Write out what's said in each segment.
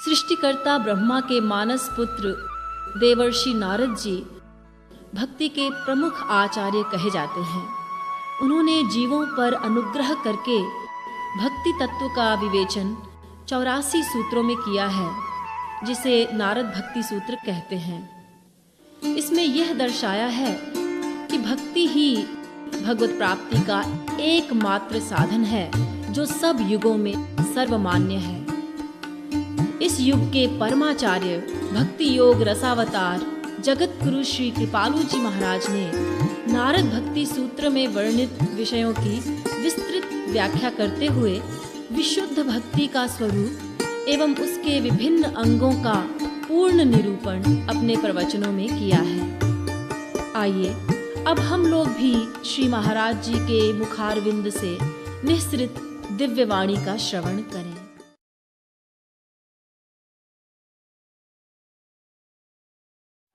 सृष्टिकर्ता ब्रह्मा के मानस पुत्र देवर्षि नारद जी भक्ति के प्रमुख आचार्य कहे जाते हैं। उन्होंने जीवों पर अनुग्रह करके भक्ति तत्व का विवेचन 84 सूत्रों में किया है, जिसे नारद भक्ति सूत्र कहते हैं। इसमें यह दर्शाया है कि भक्ति ही भगवत प्राप्ति का एकमात्र साधन है जो सब युगों में सर्वमान्य है। इस युग के परमाचार्य भक्ति योग रसावतार जगत गुरु श्री कृपालु जी महाराज ने नारद भक्ति सूत्र में वर्णित विषयों की विस्तृत व्याख्या करते हुए विशुद्ध भक्ति का स्वरूप एवं उसके विभिन्न अंगों का पूर्ण निरूपण अपने प्रवचनों में किया है। आइए अब हम लोग भी श्री महाराज जी के मुखारविंद से निःसृत दिव्य वाणी का श्रवण करें।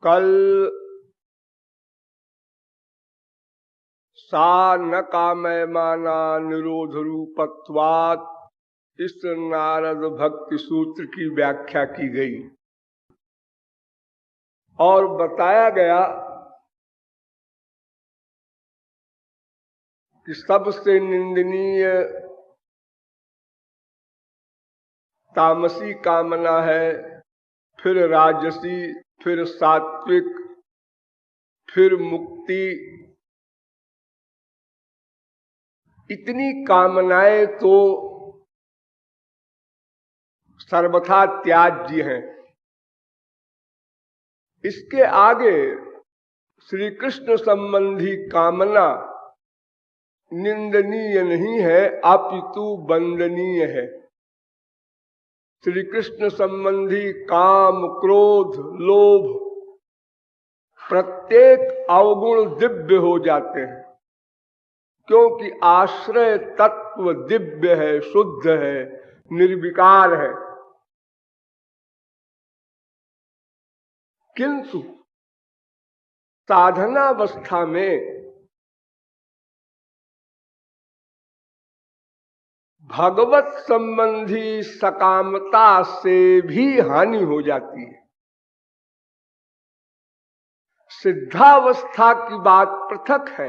कल सा न कामयमाना निरोध रूपत्वात् इस नारद भक्ति सूत्र की व्याख्या की गई और बताया गया कि सबसे निंदनीय तामसी कामना है, फिर राजसी, फिर सात्विक, फिर मुक्ति। इतनी कामनाएं तो सर्वथा त्याज्य हैं। इसके आगे श्री कृष्ण संबंधी कामना निंदनीय नहीं है, अपितु वंदनीय है। श्री कृष्ण संबंधी काम, क्रोध, लोभ प्रत्येक अवगुण दिव्य हो जाते हैं, क्योंकि आश्रय तत्व दिव्य है, शुद्ध है, निर्विकार है। किंतु साधनावस्था में भगवत संबंधी सकामता से भी हानि हो जाती है। सिद्धावस्था की बात पृथक है,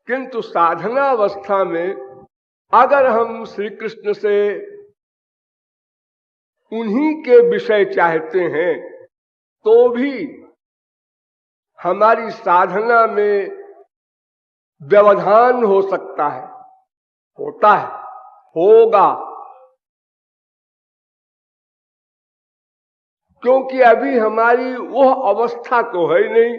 किंतु साधनावस्था में अगर हम श्री कृष्ण से उन्हीं के विषय चाहते हैं तो भी हमारी साधना में व्यवधान हो सकता है, होता है, होगा, क्योंकि अभी हमारी वह अवस्था तो है ही नहीं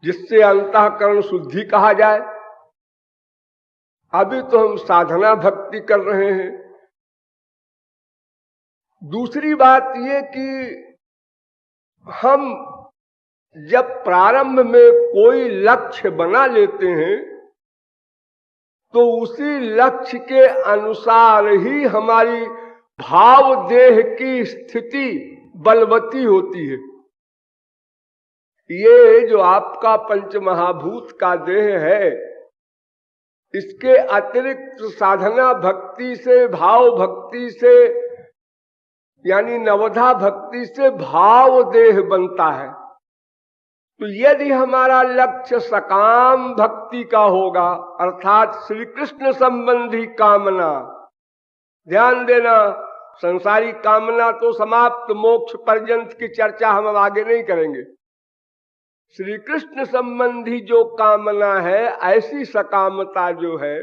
जिससे अंतःकरण शुद्धि कहा जाए। अभी तो हम साधना भक्ति कर रहे हैं। दूसरी बात ये कि हम जब प्रारंभ में कोई लक्ष्य बना लेते हैं तो उसी लक्ष्य के अनुसार ही हमारी भाव देह की स्थिति बलवती होती है। ये जो आपका पंचमहाभूत का देह है, इसके अतिरिक्त साधना भक्ति से, भाव भक्ति से, यानी नवधा भक्ति से भाव देह बनता है। तो यदि हमारा लक्ष्य सकाम भक्ति का होगा, अर्थात श्री कृष्ण संबंधी कामना, ध्यान देना, संसारी कामना तो समाप्त, मोक्ष पर्यंत की चर्चा हम अब आगे नहीं करेंगे। श्री कृष्ण संबंधी जो कामना है, ऐसी सकामता जो है,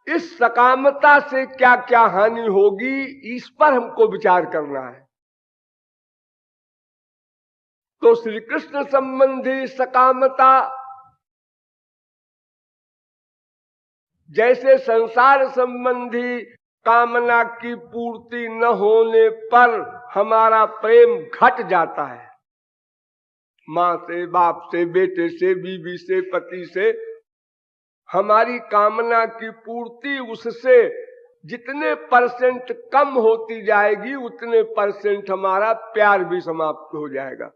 इस सकामता से क्या क्या हानि होगी, इस पर हमको विचार करना है। तो श्री कृष्ण संबंधी सकामता जैसे संसार संबंधी कामना की पूर्ति न होने पर हमारा प्रेम घट जाता है, माँ से, बाप से, बेटे से, बीवी से, पति से, हमारी कामना की पूर्ति उससे जितने परसेंट कम होती जाएगी उतने परसेंट हमारा प्यार भी समाप्त हो जाएगा।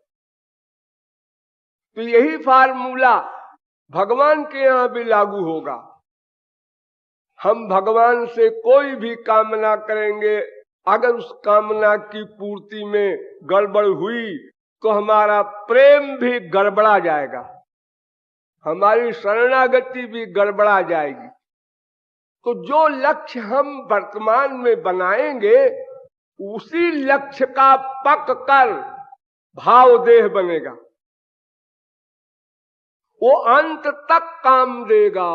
तो यही फार्मूला भगवान के यहां भी लागू होगा। हम भगवान से कोई भी कामना करेंगे, अगर उस कामना की पूर्ति में गड़बड़ हुई तो हमारा प्रेम भी गड़बड़ा जाएगा, हमारी शरणागति भी गड़बड़ा जाएगी। तो जो लक्ष्य हम वर्तमान में बनाएंगे उसी लक्ष्य का पक कर भाव देह बनेगा, वो अंत तक काम देगा।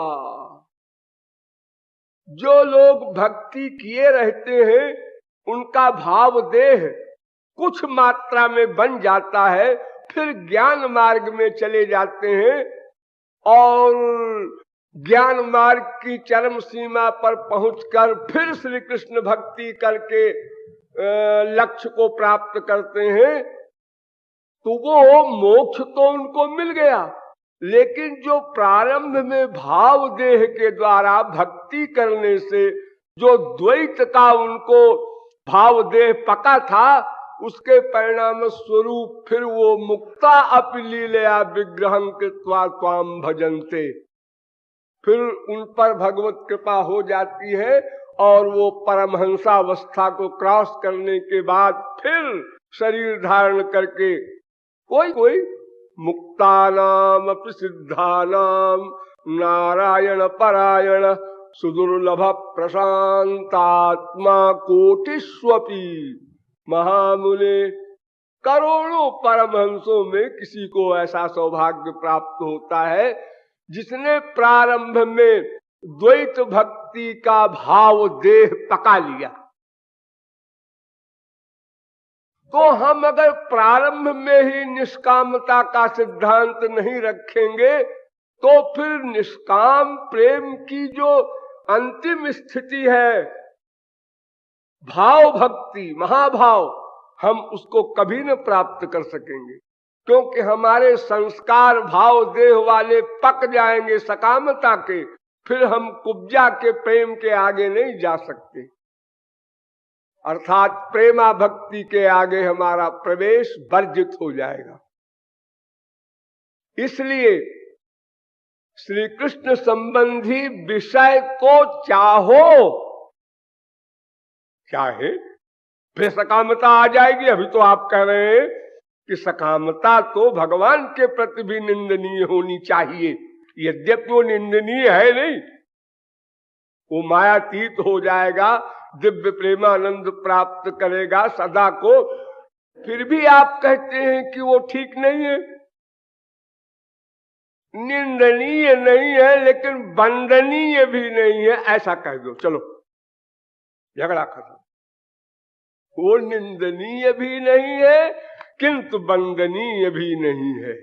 जो लोग भक्ति किए रहते हैं उनका भाव देह कुछ मात्रा में बन जाता है, फिर ज्ञान मार्ग में चले जाते हैं और ज्ञान मार्ग की चरम सीमा पर पहुंचकर फिर श्री कृष्ण भक्ति करके लक्ष्य को प्राप्त करते हैं, तो वो मोक्ष तो उनको मिल गया, लेकिन जो प्रारंभ में भाव देह के द्वारा भक्ति करने से जो द्वैत का उनको भाव देह पका था, उसके परिणाम स्वरूप फिर वो मुक्ता अपि लीलया विग्रहं कृत्वा त्वाम भजन्ते, फिर उन पर भगवत कृपा हो जाती है और वो परमहंसावस्था को क्रॉस करने के बाद फिर शरीर धारण करके कोई मुक्तानाम अपि सिद्धानाम नारायण परायण सुदुर्लभ प्रशांतात्मा कोटिस्वपि महामुने, करोड़ों परमहंसों में किसी को ऐसा सौभाग्य प्राप्त होता है जिसने प्रारंभ में द्वैत भक्ति का भाव देह पका लिया। तो हम अगर प्रारंभ में ही निष्कामता का सिद्धांत नहीं रखेंगे तो फिर निष्काम प्रेम की जो अंतिम स्थिति है, भाव भक्ति महाभाव, हम उसको कभी न प्राप्त कर सकेंगे, क्योंकि हमारे संस्कार भाव देह वाले पक जाएंगे सकामता के, फिर हम कुब्जा के प्रेम के आगे नहीं जा सकते, अर्थात प्रेमा भक्ति के आगे हमारा प्रवेश वर्जित हो जाएगा। इसलिए श्री कृष्ण संबंधी विषय को चाहे फिर सकामता आ जाएगी। अभी तो आप कह रहे हैं कि सकामता तो भगवान के प्रति भी निंदनीय होनी चाहिए, यद्यपि वो निंदनीय है नहीं, वो मायातीत हो जाएगा, दिव्य प्रेमानंद प्राप्त करेगा सदा को, फिर भी आप कहते हैं कि वो ठीक नहीं है, निंदनीय नहीं है लेकिन वंदनीय भी नहीं है, ऐसा कह दो, चलो झगड़ा खत्म। वो निंदनीय भी नहीं है किंतु वंदनीय भी नहीं है।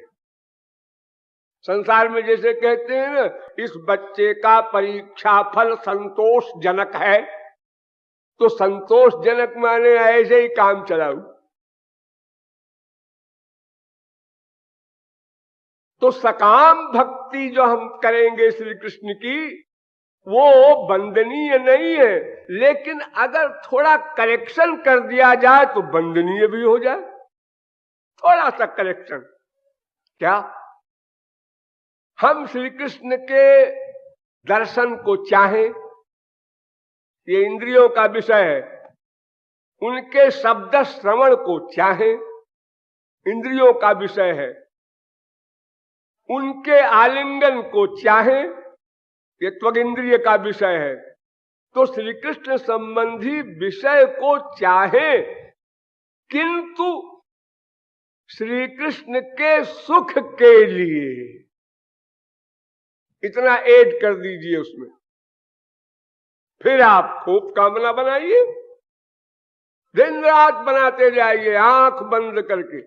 संसार में जैसे कहते हैं ना, इस बच्चे का परीक्षा फल संतोषजनक है, तो संतोषजनक माने ऐसे ही काम चलाऊ। तो सकाम भक्ति जो हम करेंगे श्री कृष्ण की, वो वंदनीय नहीं है, लेकिन अगर थोड़ा करेक्शन कर दिया जाए तो वंदनीय भी हो जाए। थोड़ा सा करेक्शन, क्या हम श्री कृष्ण के दर्शन को चाहें, ये इंद्रियों का विषय है, उनके शब्द श्रवण को चाहें, इंद्रियों का विषय है, उनके आलिंगन को चाहें, ये त्वगिंद्रिय का विषय है, तो श्री कृष्ण संबंधी विषय को चाहे, किंतु श्री कृष्ण के सुख के लिए इतना ऐड कर दीजिए उसमें, फिर आप खूब कामना बनाइए, दिन रात बनाते जाइए आंख बंद करके।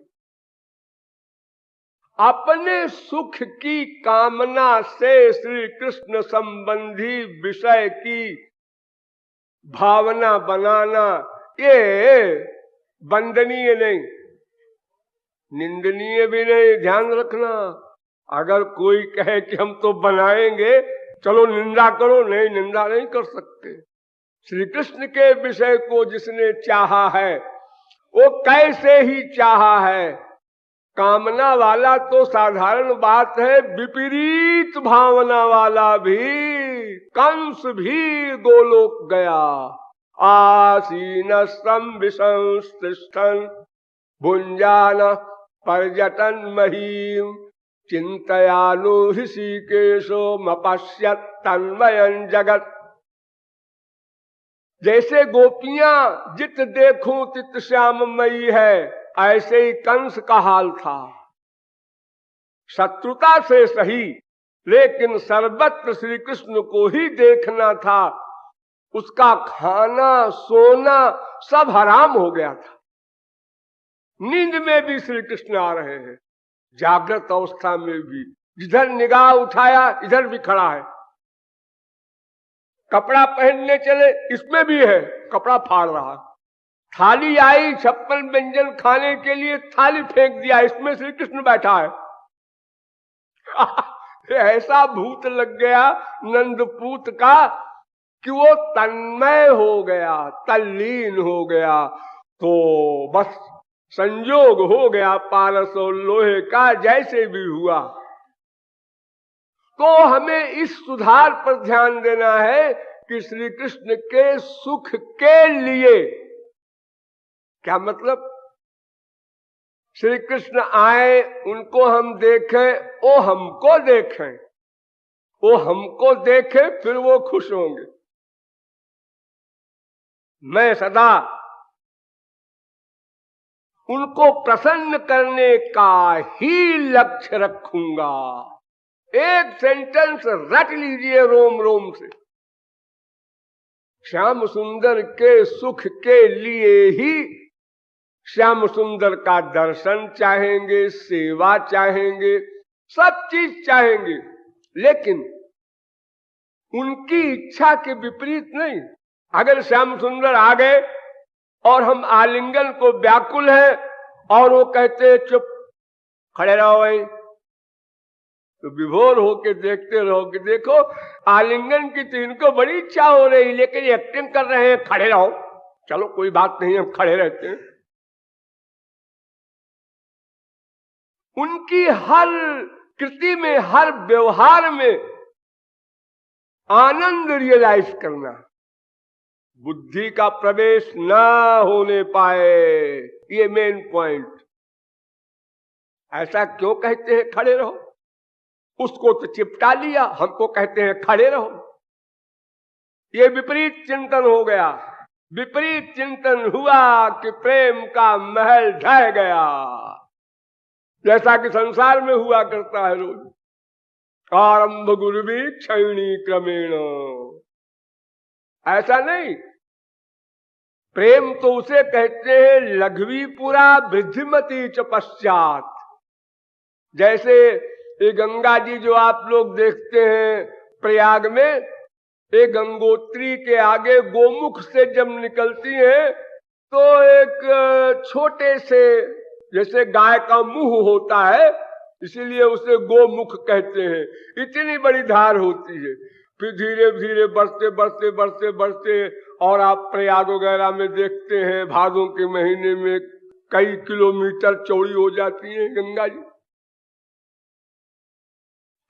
अपने सुख की कामना से श्री कृष्ण संबंधी विषय की भावना बनाना ये वंदनीय नहीं, निंदनीय भी नहीं। ध्यान रखना, अगर कोई कहे कि हम तो बनाएंगे, चलो निंदा करो, नहीं, निंदा नहीं कर सकते। श्री कृष्ण के विषय को जिसने चाहा है वो कैसे ही चाहा है, कामना वाला तो साधारण बात है, विपरीत भावना वाला भी, कंस भी गोलोक गया। आसीन संविशंस्तिष्ठन् भुंजान पर्यटन महीम चिंतयानु ऋषिकेशो मपश्यत् तन्मयं जगत। जैसे गोपियां जित देखूं तित श्याममयी है, ऐसे ही कंस का हाल था। शत्रुता से सही, लेकिन सर्वत्र श्री कृष्ण को ही देखना था। उसका खाना सोना सब हराम हो गया था। नींद में भी श्री कृष्ण आ रहे हैं, जागृत अवस्था में भी। जिधर निगाह उठाया इधर भी खड़ा है। कपड़ा पहनने चले, इसमें भी है, कपड़ा फाड़ रहा। थाली आई 56 व्यंजन खाने के लिए, थाली फेंक दिया, इसमें श्री कृष्ण बैठा है। ऐसा भूत लग गया नंदपूत का कि वो तन्मय हो गया, तल्लीन हो गया। तो बस संयोग हो गया पारस और लोहे का, जैसे भी हुआ। तो हमें इस सुधार पर ध्यान देना है कि श्री कृष्ण के सुख के लिए, क्या मतलब, श्री कृष्ण आए, उनको हम देखें, वो हमको देखें, वो हमको देखें, फिर वो खुश होंगे। मैं सदा उनको प्रसन्न करने का ही लक्ष्य रखूंगा। एक सेंटेंस रट लीजिए रोम रोम से, श्याम सुंदर के सुख के लिए ही श्याम सुंदर का दर्शन चाहेंगे, सेवा चाहेंगे, सब चीज चाहेंगे, लेकिन उनकी इच्छा के विपरीत नहीं। अगर श्याम सुंदर आ गए और हम आलिंगन को व्याकुल है और वो कहते चुप खड़े रहो भाई, तो विभोर होके देखते रहो कि देखो आलिंगन की तो इनको बड़ी इच्छा हो रही, लेकिन एक्टिंग कर रहे हैं, खड़े रहो, चलो कोई बात नहीं, हम खड़े रहते हैं। उनकी हर कृति में, हर व्यवहार में आनंद रियलाइज करना, बुद्धि का प्रवेश ना होने पाए, ये मेन पॉइंट। ऐसा क्यों कहते हैं खड़े रहो? उसको तो चिपटा लिया, हमको कहते हैं खड़े रहो। ये विपरीत चिंतन हो गया। विपरीत चिंतन हुआ कि प्रेम का महल ढह गया, जैसा कि संसार में हुआ करता है रोज। आरंभ गुरुवी क्षयणी क्रमेण, ऐसा नहीं। प्रेम तो उसे कहते हैं लघवी पुरा वृद्धिमती च पश्चात। जैसे ये गंगा जी जो आप लोग देखते हैं प्रयाग में, ये गंगोत्री के आगे गोमुख से जब निकलती है तो एक छोटे से, जैसे गाय का मुंह होता है, इसीलिए उसे गोमुख कहते हैं, इतनी बड़ी धार होती है। फिर धीरे धीरे बढ़ते बढ़ते बढ़ते बढ़ते, और आप प्रयाग वगैरह में देखते हैं भादों के महीने में कई किलोमीटर चौड़ी हो जाती है गंगा जी।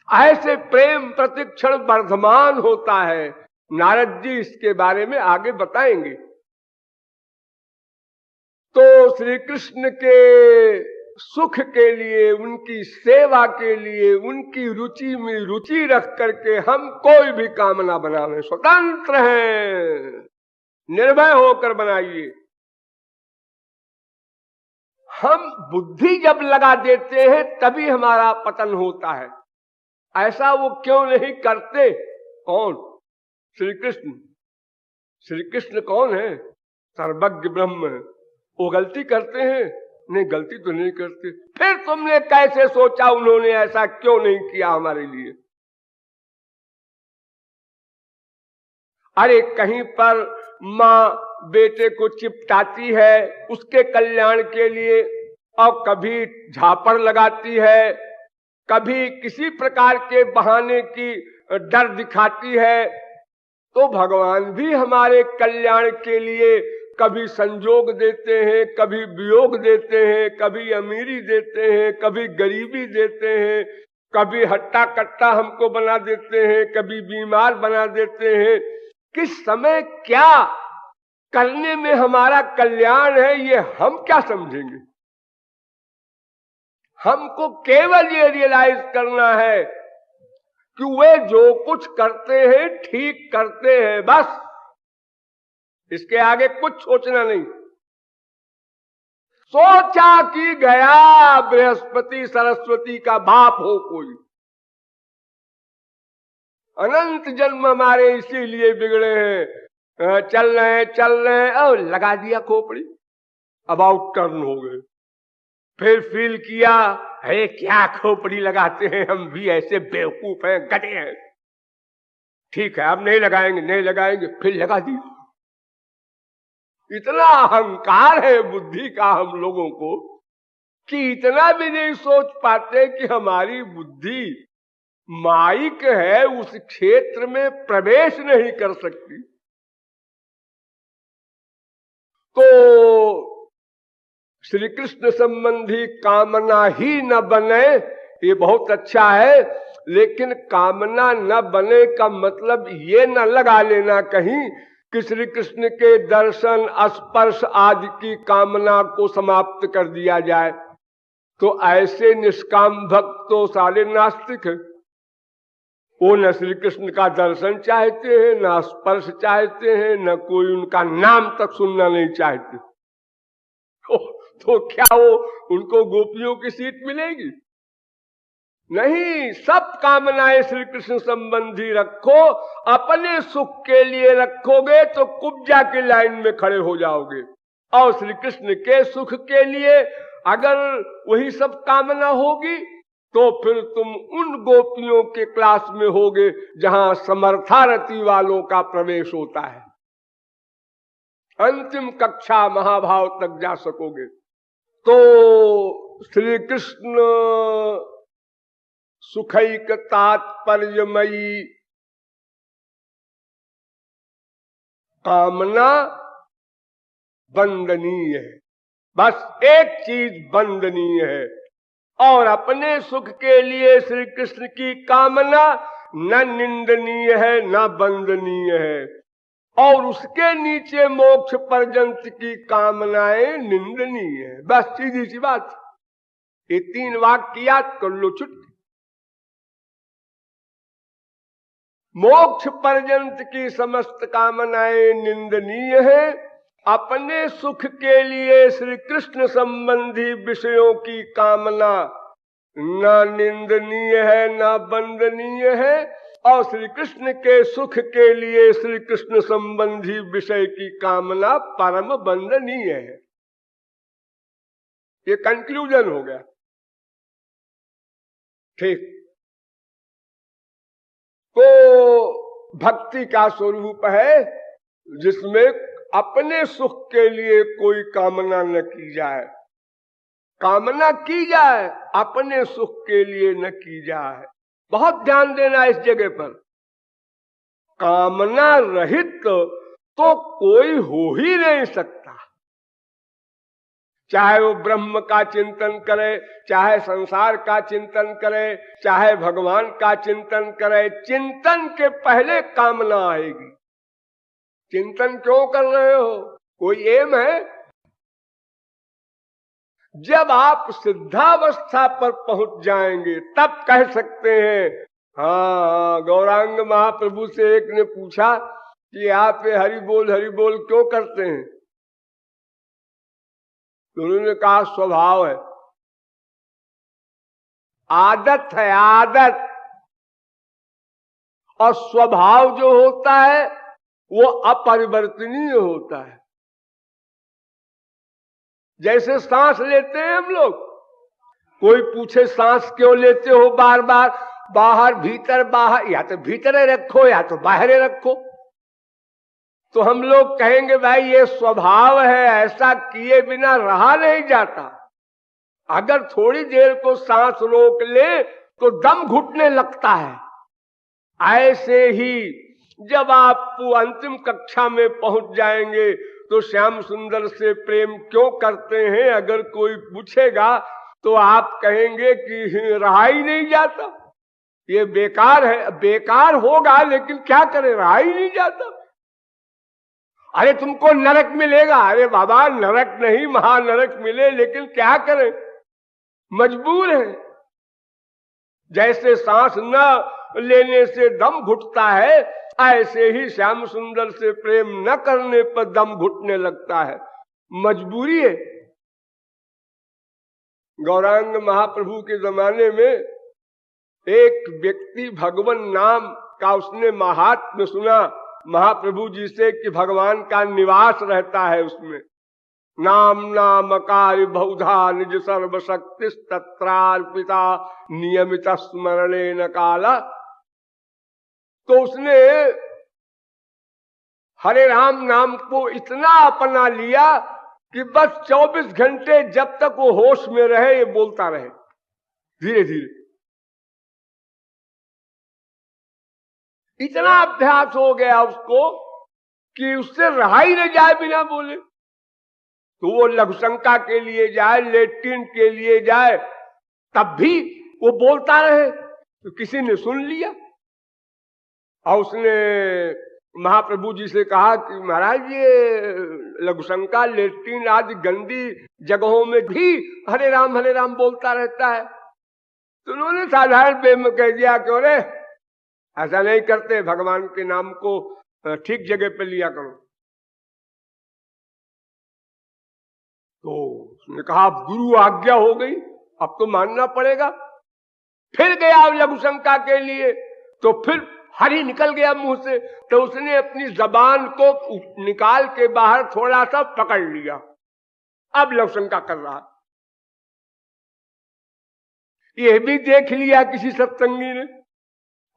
ऐसे प्रेम प्रतिक्षण वर्धमान होता है। नारद जी इसके बारे में आगे बताएंगे। तो श्री कृष्ण के सुख के लिए, उनकी सेवा के लिए, उनकी रुचि में रुचि रख करके हम कोई भी कामना बनाने स्वतंत्र हैं, निर्भय होकर बनाइए। हम बुद्धि जब लगा देते हैं तभी हमारा पतन होता है। ऐसा वो क्यों नहीं करते? कौन? श्री कृष्ण। श्री कृष्ण कौन है? सर्वज्ञ ब्रह्म है। वो गलती करते हैं? नहीं, गलती तो नहीं करते। फिर तुमने कैसे सोचा उन्होंने ऐसा क्यों नहीं किया हमारे लिए? अरे कहीं पर माँ बेटे को चिपटाती है उसके कल्याण के लिए, और कभी झापड़ लगाती है, कभी किसी प्रकार के बहाने की डर दिखाती है, तो भगवान भी हमारे कल्याण के लिए कभी संजोग देते हैं, कभी वियोग देते हैं, कभी अमीरी देते हैं, कभी गरीबी देते हैं, कभी हट्टा कट्टा हमको बना देते हैं, कभी बीमार बना देते हैं। किस समय क्या करने में हमारा कल्याण है ये हम क्या समझेंगे। हमको केवल ये रियलाइज करना है कि वे जो कुछ करते हैं ठीक करते हैं, बस इसके आगे कुछ सोचना नहीं। सोचा कि गया बृहस्पति सरस्वती का बाप हो कोई, अनंत जन्म हमारे इसीलिए बिगड़े हैं, चल रहे हैं और लगा दिया खोपड़ी, अबाउट टर्न हो गए। फिर फील किया अरे क्या खोपड़ी लगाते हैं, हम भी ऐसे बेवकूफ हैं, गधे हैं, ठीक है अब नहीं लगाएंगे, फिर लगा दिया। इतना अहंकार है बुद्धि का हम लोगों को कि इतना भी नहीं सोच पाते कि हमारी बुद्धि माइक है, उस क्षेत्र में प्रवेश नहीं कर सकती। तो श्री कृष्ण संबंधी कामना ही न बने ये बहुत अच्छा है, लेकिन कामना न बने का मतलब ये न लगा लेना कहीं कि श्री कृष्ण के दर्शन स्पर्श आदि की कामना को समाप्त कर दिया जाए। तो ऐसे निष्काम भक्त तो सारे नास्तिक हैं। वो न श्री कृष्ण का दर्शन चाहते हैं, न स्पर्श चाहते हैं, न कोई उनका नाम तक सुनना नहीं चाहते। तो क्या वो उनको गोपियों की सीट मिलेगी? नहीं, सब कामनाएं श्री कृष्ण संबंधी रखो। अपने सुख के लिए रखोगे तो कुब्जा की लाइन में खड़े हो जाओगे, और श्री कृष्ण के सुख के लिए अगर वही सब कामना होगी तो फिर तुम उन गोपियों के क्लास में होगे जहां समर्थारती वालों का प्रवेश होता है। अंतिम कक्षा महाभाव तक जा सकोगे। तो श्री कृष्ण सुखैक तात्पर्यमयी कामना बंदनीय है, बस एक चीज बंदनीय है, और अपने सुख के लिए श्री कृष्ण की कामना न निंदनीय है न बंदनीय है, और उसके नीचे मोक्ष पर्यंत की कामनाएं निंदनीय है। बस सीधी सी बात, ये 3 वाक्य याद कर लो, छुट्टी। मोक्ष पर्यंत की समस्त कामनाएं निंदनीय है, अपने सुख के लिए श्री कृष्ण संबंधी विषयों की कामना न निंदनीय है न बंदनीय है, और श्री कृष्ण के सुख के लिए श्री कृष्ण संबंधी विषय की कामना परम बंदनीय है। ये कंक्लूजन हो गया, ठीक। तो भक्ति का स्वरूप है जिसमें अपने सुख के लिए कोई कामना न की जाए, कामना की जाए अपने सुख के लिए न की जाए। बहुत ध्यान देना इस जगह पर। कामना रहित तो कोई हो ही नहीं सकता, चाहे वो ब्रह्म का चिंतन करे, चाहे संसार का चिंतन करे, चाहे भगवान का चिंतन करे, चिंतन के पहले कामना आएगी। चिंतन क्यों कर रहे हो? कोई एम है? जब आप सिद्धावस्था पर पहुंच जाएंगे तब कह सकते हैं। हाँ, गौरांग महाप्रभु से एक ने पूछा कि आप हरि बोल क्यों करते हैं? तो उन्होंने कहा स्वभाव है, आदत है, आदत। और स्वभाव जो होता है वो अपरिवर्तनीय होता है। जैसे सांस लेते हैं हम लोग, कोई पूछे सांस क्यों लेते हो बार बार, बाहर भीतर बाहर, या तो भीतर रखो या तो बाहर रखो, तो हम लोग कहेंगे भाई ये स्वभाव है, ऐसा किए बिना रहा नहीं जाता। अगर थोड़ी देर को सांस रोक ले तो दम घुटने लगता है। ऐसे ही जब आप अंतिम कक्षा में पहुंच जाएंगे तो श्याम सुंदर से प्रेम क्यों करते हैं, अगर कोई पूछेगा तो आप कहेंगे कि रहा ही नहीं जाता, ये बेकार है। बेकार होगा लेकिन क्या करें, रहा ही नहीं जाता। अरे तुमको नरक मिलेगा, अरे बाबा नरक नहीं महानरक मिले, लेकिन क्या करें, मजबूर है। जैसे सांस न लेने से दम घुटता है, ऐसे ही श्याम सुंदर से प्रेम न करने पर दम घुटने लगता है, मजबूरी है। गौरांग महाप्रभु के जमाने में एक व्यक्ति भगवान नाम का उसने महात्म्य सुना महाप्रभु जी से कि भगवान का निवास रहता है उसमें। नाम नामकार बहुधा निज सर्वशक्ति तत्रार्पिता नियमित स्मरणे न काला। तो उसने हरे राम नाम को इतना अपना लिया कि बस 24 घंटे जब तक वो होश में रहे ये बोलता रहे, धीरे धीरे इतना अभ्यास हो गया उसको कि उससे रहा ही न जाए बिना बोले। तो वो लघुशंका के लिए जाए, लेट्रिन के लिए जाए, तब भी वो बोलता रहे। तो किसी ने सुन लिया और उसने महाप्रभु जी से कहा कि महाराज ये लघुशंका लेट्रिन आदि गंदी जगहों में भी हरे राम बोलता रहता है। तो उन्होंने साधारण वे में कह दिया कि अरे ऐसा नहीं करते, भगवान के नाम को ठीक जगह पे लिया करो। तो उसने कहा अब गुरु आज्ञा हो गई, अब तो मानना पड़ेगा। फिर गया लघुशंका के लिए, तो फिर हरी निकल गया मुंह से। तो उसने अपनी जबान को निकाल के बाहर थोड़ा सा पकड़ लिया, अब लघुशंका कर रहा। यह भी देख लिया किसी सत्संगी ने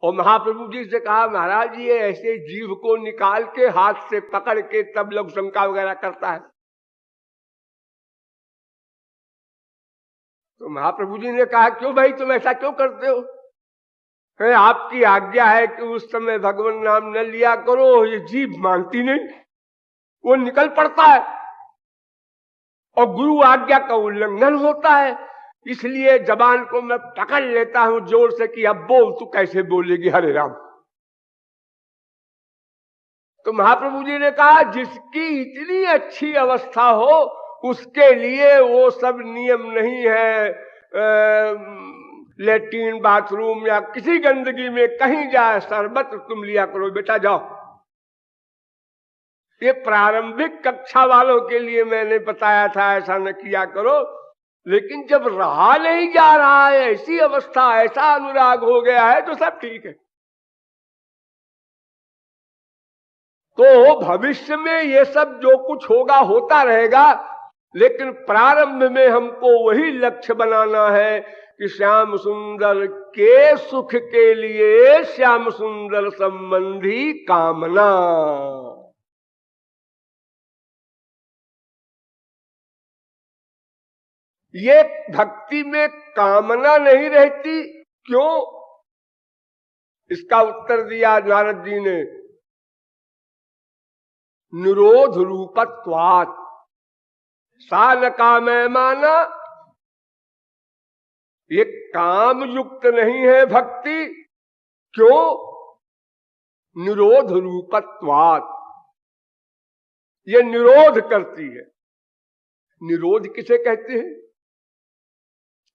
और महाप्रभु जी से कहा महाराज ये ऐसे जीभ को निकाल के हाथ से पकड़ के तब लघुशंका वगैरह करता है। तो महाप्रभु जी ने कहा क्यों भाई तुम ऐसा क्यों करते हो, आपकी आज्ञा है कि उस समय भगवान नाम न लिया करो, ये जीभ मानती नहीं, वो निकल पड़ता है और गुरु आज्ञा का उल्लंघन होता है, इसलिए जबान को मैं पकड़ लेता हूं जोर से कि अब बोल, तू कैसे बोलेगी हरे राम। तो महाप्रभु जी ने कहा जिसकी इतनी अच्छी अवस्था हो उसके लिए वो सब नियम नहीं है। लेट्रिन बाथरूम या किसी गंदगी में कहीं जाए शरबत तुम लिया करो, बेटा जाओ। ये प्रारंभिक कक्षा वालों के लिए मैंने बताया था ऐसा न किया करो, लेकिन जब रहा नहीं जा रहा है, ऐसी अवस्था, ऐसा अनुराग हो गया है तो सब ठीक है। तो भविष्य में ये सब जो कुछ होगा होता रहेगा, लेकिन प्रारंभ में हमको वही लक्ष्य बनाना है कि श्याम सुंदर के सुख के लिए श्याम सुंदर संबंधी कामना। ये भक्ति में कामना नहीं रहती, क्यों? इसका उत्तर दिया नारद जी ने, निरोध रूपत्वात्। सा न कामे माना, ये काम युक्त नहीं है भक्ति, क्यों? निरोध रूपत्वात्, ये निरोध करती है। निरोध किसे कहते हैं?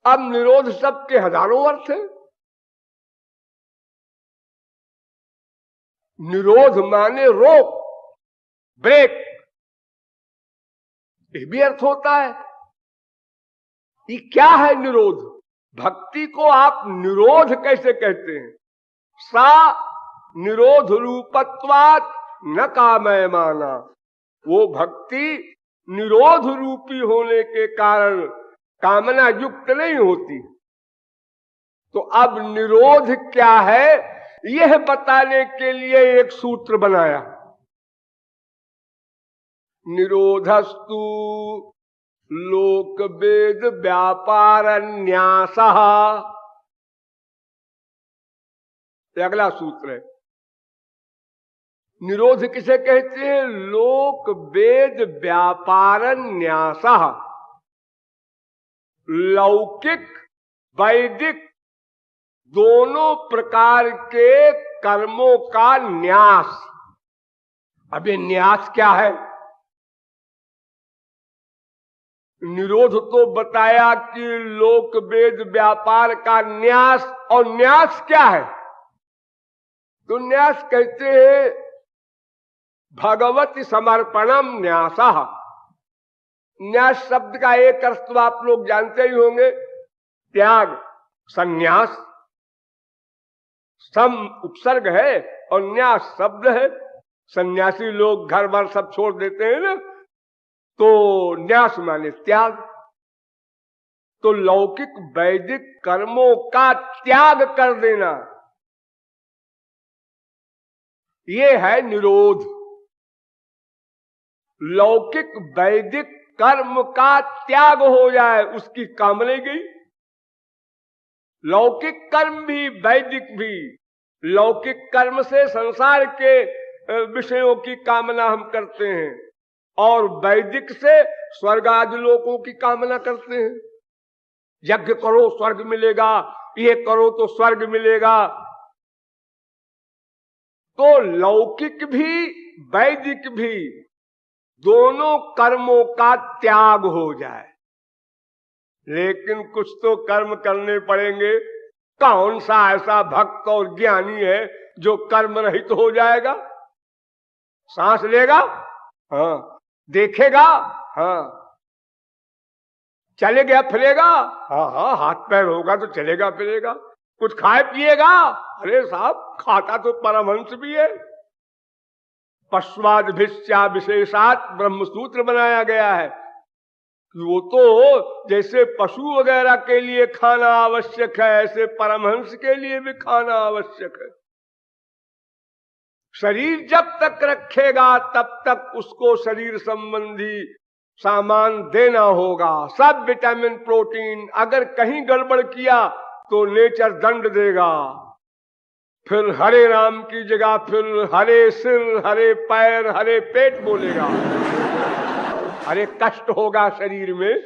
अब निरोध शब्द के हजारों अर्थ है। निरोध माने रोक, ब्रेक, ये भी अर्थ होता है। ये क्या है निरोध? भक्ति को आप निरोध कैसे कहते हैं? सा निरोध रूपत्वात् न कामय माना। वो भक्ति निरोध रूपी होने के कारण कामना युक्त नहीं होती। तो अब निरोध क्या है यह बताने के लिए एक सूत्र बनाया। निरोधस्तु लोक वेद व्यापार न्यास। अगला सूत्र है निरोध किसे कहते हैं? लोक वेद व्यापार न्यासः, लौकिक वैदिक दोनों प्रकार के कर्मों का न्यास। अब ये न्यास क्या है? निरोध तो बताया कि लोक वेद व्यापार का न्यास, और न्यास क्या है? तो न्यास कहते हैं भगवती समर्पणम न्यासः। न्यास शब्द का एक अर्थ तो आप लोग जानते ही होंगे, त्याग, संन्यास। सम उपसर्ग है और न्यास शब्द है। सन्यासी लोग घर बार सब छोड़ देते हैं ना, तो न्यास माने त्याग। तो लौकिक वैदिक कर्मों का त्याग कर देना, ये है निरोध। लौकिक वैदिक कर्म का त्याग हो जाए, उसकी कामना गई। लौकिक कर्म भी वैदिक भी। लौकिक कर्म से संसार के विषयों की कामना हम करते हैं, और वैदिक से स्वर्ग आदि लोकों की कामना करते हैं। यज्ञ करो स्वर्ग मिलेगा, ये करो तो स्वर्ग मिलेगा। तो लौकिक भी वैदिक भी दोनों कर्मों का त्याग हो जाए। लेकिन कुछ तो कर्म करने पड़ेंगे। कौन सा ऐसा भक्त और ज्ञानी है जो कर्म रहित हो जाएगा? सांस लेगा, हाँ, देखेगा, हाँ, चलेगा फिरेगा, हाँ हाँ, हाथ पैर होगा तो चलेगा फिरेगा, कुछ खाए पिएगा, अरे साहब खाता तो परमहंस भी है। पश्वाद भिष्या विशेषात ब्रह्मसूत्र बनाया गया है कि वो तो जैसे पशु वगैरह के लिए खाना आवश्यक है, ऐसे परमहंस के लिए भी खाना आवश्यक है। शरीर जब तक रखेगा तब तक उसको शरीर संबंधी सामान देना होगा, सब विटामिन प्रोटीन। अगर कहीं गड़बड़ किया तो नेचर दंड देगा। फिर हरे राम की जगह फिर हरे सिर, हरे पैर, हरे पेट बोलेगा। अरे कष्ट होगा शरीर में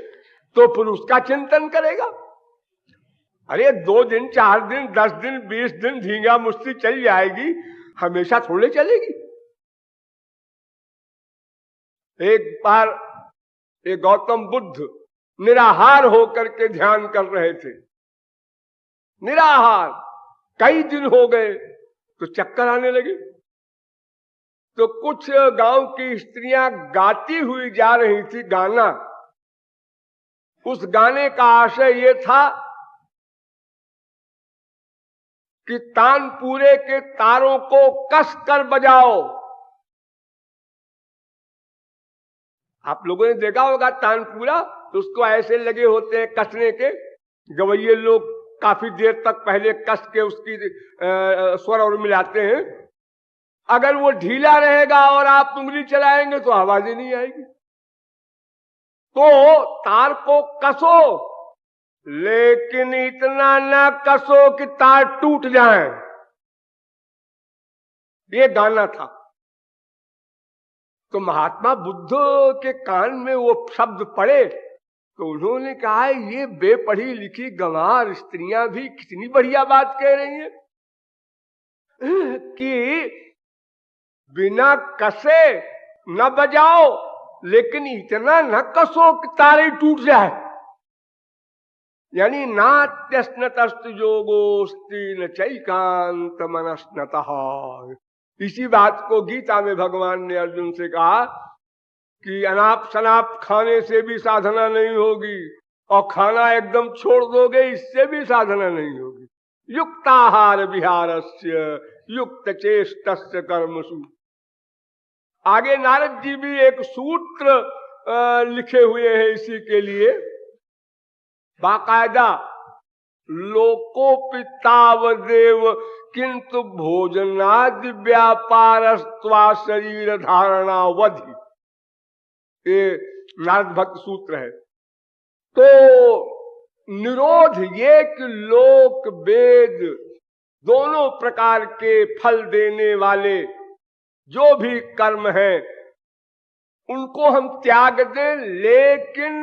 तो फिर उसका चिंतन करेगा। अरे 2 दिन 4 दिन 10 दिन 20 दिन धींगा मुश्ती चल जाएगी, हमेशा थोड़े चलेगी। एक बार एक गौतम बुद्ध निराहार होकर के ध्यान कर रहे थे। निराहार कई दिन हो गए तो चक्कर आने लगे। तो कुछ गांव की स्त्रियां गाती हुई जा रही थी गाना। उस गाने का आशय ये था कि तानपूरे के तारों को कस कर बजाओ। आप लोगों ने देखा होगा तानपूरा, तो उसको ऐसे लगे होते हैं कसने के। गवैये लोग काफी देर तक पहले कस के उसकी स्वर और मिलाते हैं। अगर वो ढीला रहेगा और आप उंगली चलाएंगे तो आवाज ही नहीं आएगी। तो तार को कसो, लेकिन इतना ना कसो कि तार टूट जाए। ये गाना था। तो महात्मा बुद्ध के कान में वो शब्द पड़े तो उन्होंने कहा ये बेपढ़ी लिखी गंवार स्त्रियां भी कितनी बढ़िया बात कह रही हैं कि बिना कसे न बजाओ, लेकिन इतना न कसो कि तारे टूट जाए। यानी नात्यस्नतस्त योगोस्ति न चैकांत मनस्नतः। इसी बात को गीता में भगवान ने अर्जुन से कहा कि अनाप शनाप खाने से भी साधना नहीं होगी, और खाना एकदम छोड़ दोगे इससे भी साधना नहीं होगी। युक्ताहार विहारस्य युक्त चेष्टस्य कर्मसु। आगे नारद जी भी एक सूत्र लिखे हुए हैं इसी के लिए, बाकायदा। लोकोपितावदेव किंतु भोजनादि व्यापारस्त्वा शरीर धारणावधि, ये नारद भक्त सूत्र है। तो निरोध ये कि लोक वेद दोनों प्रकार के फल देने वाले जो भी कर्म है उनको हम त्याग दें, लेकिन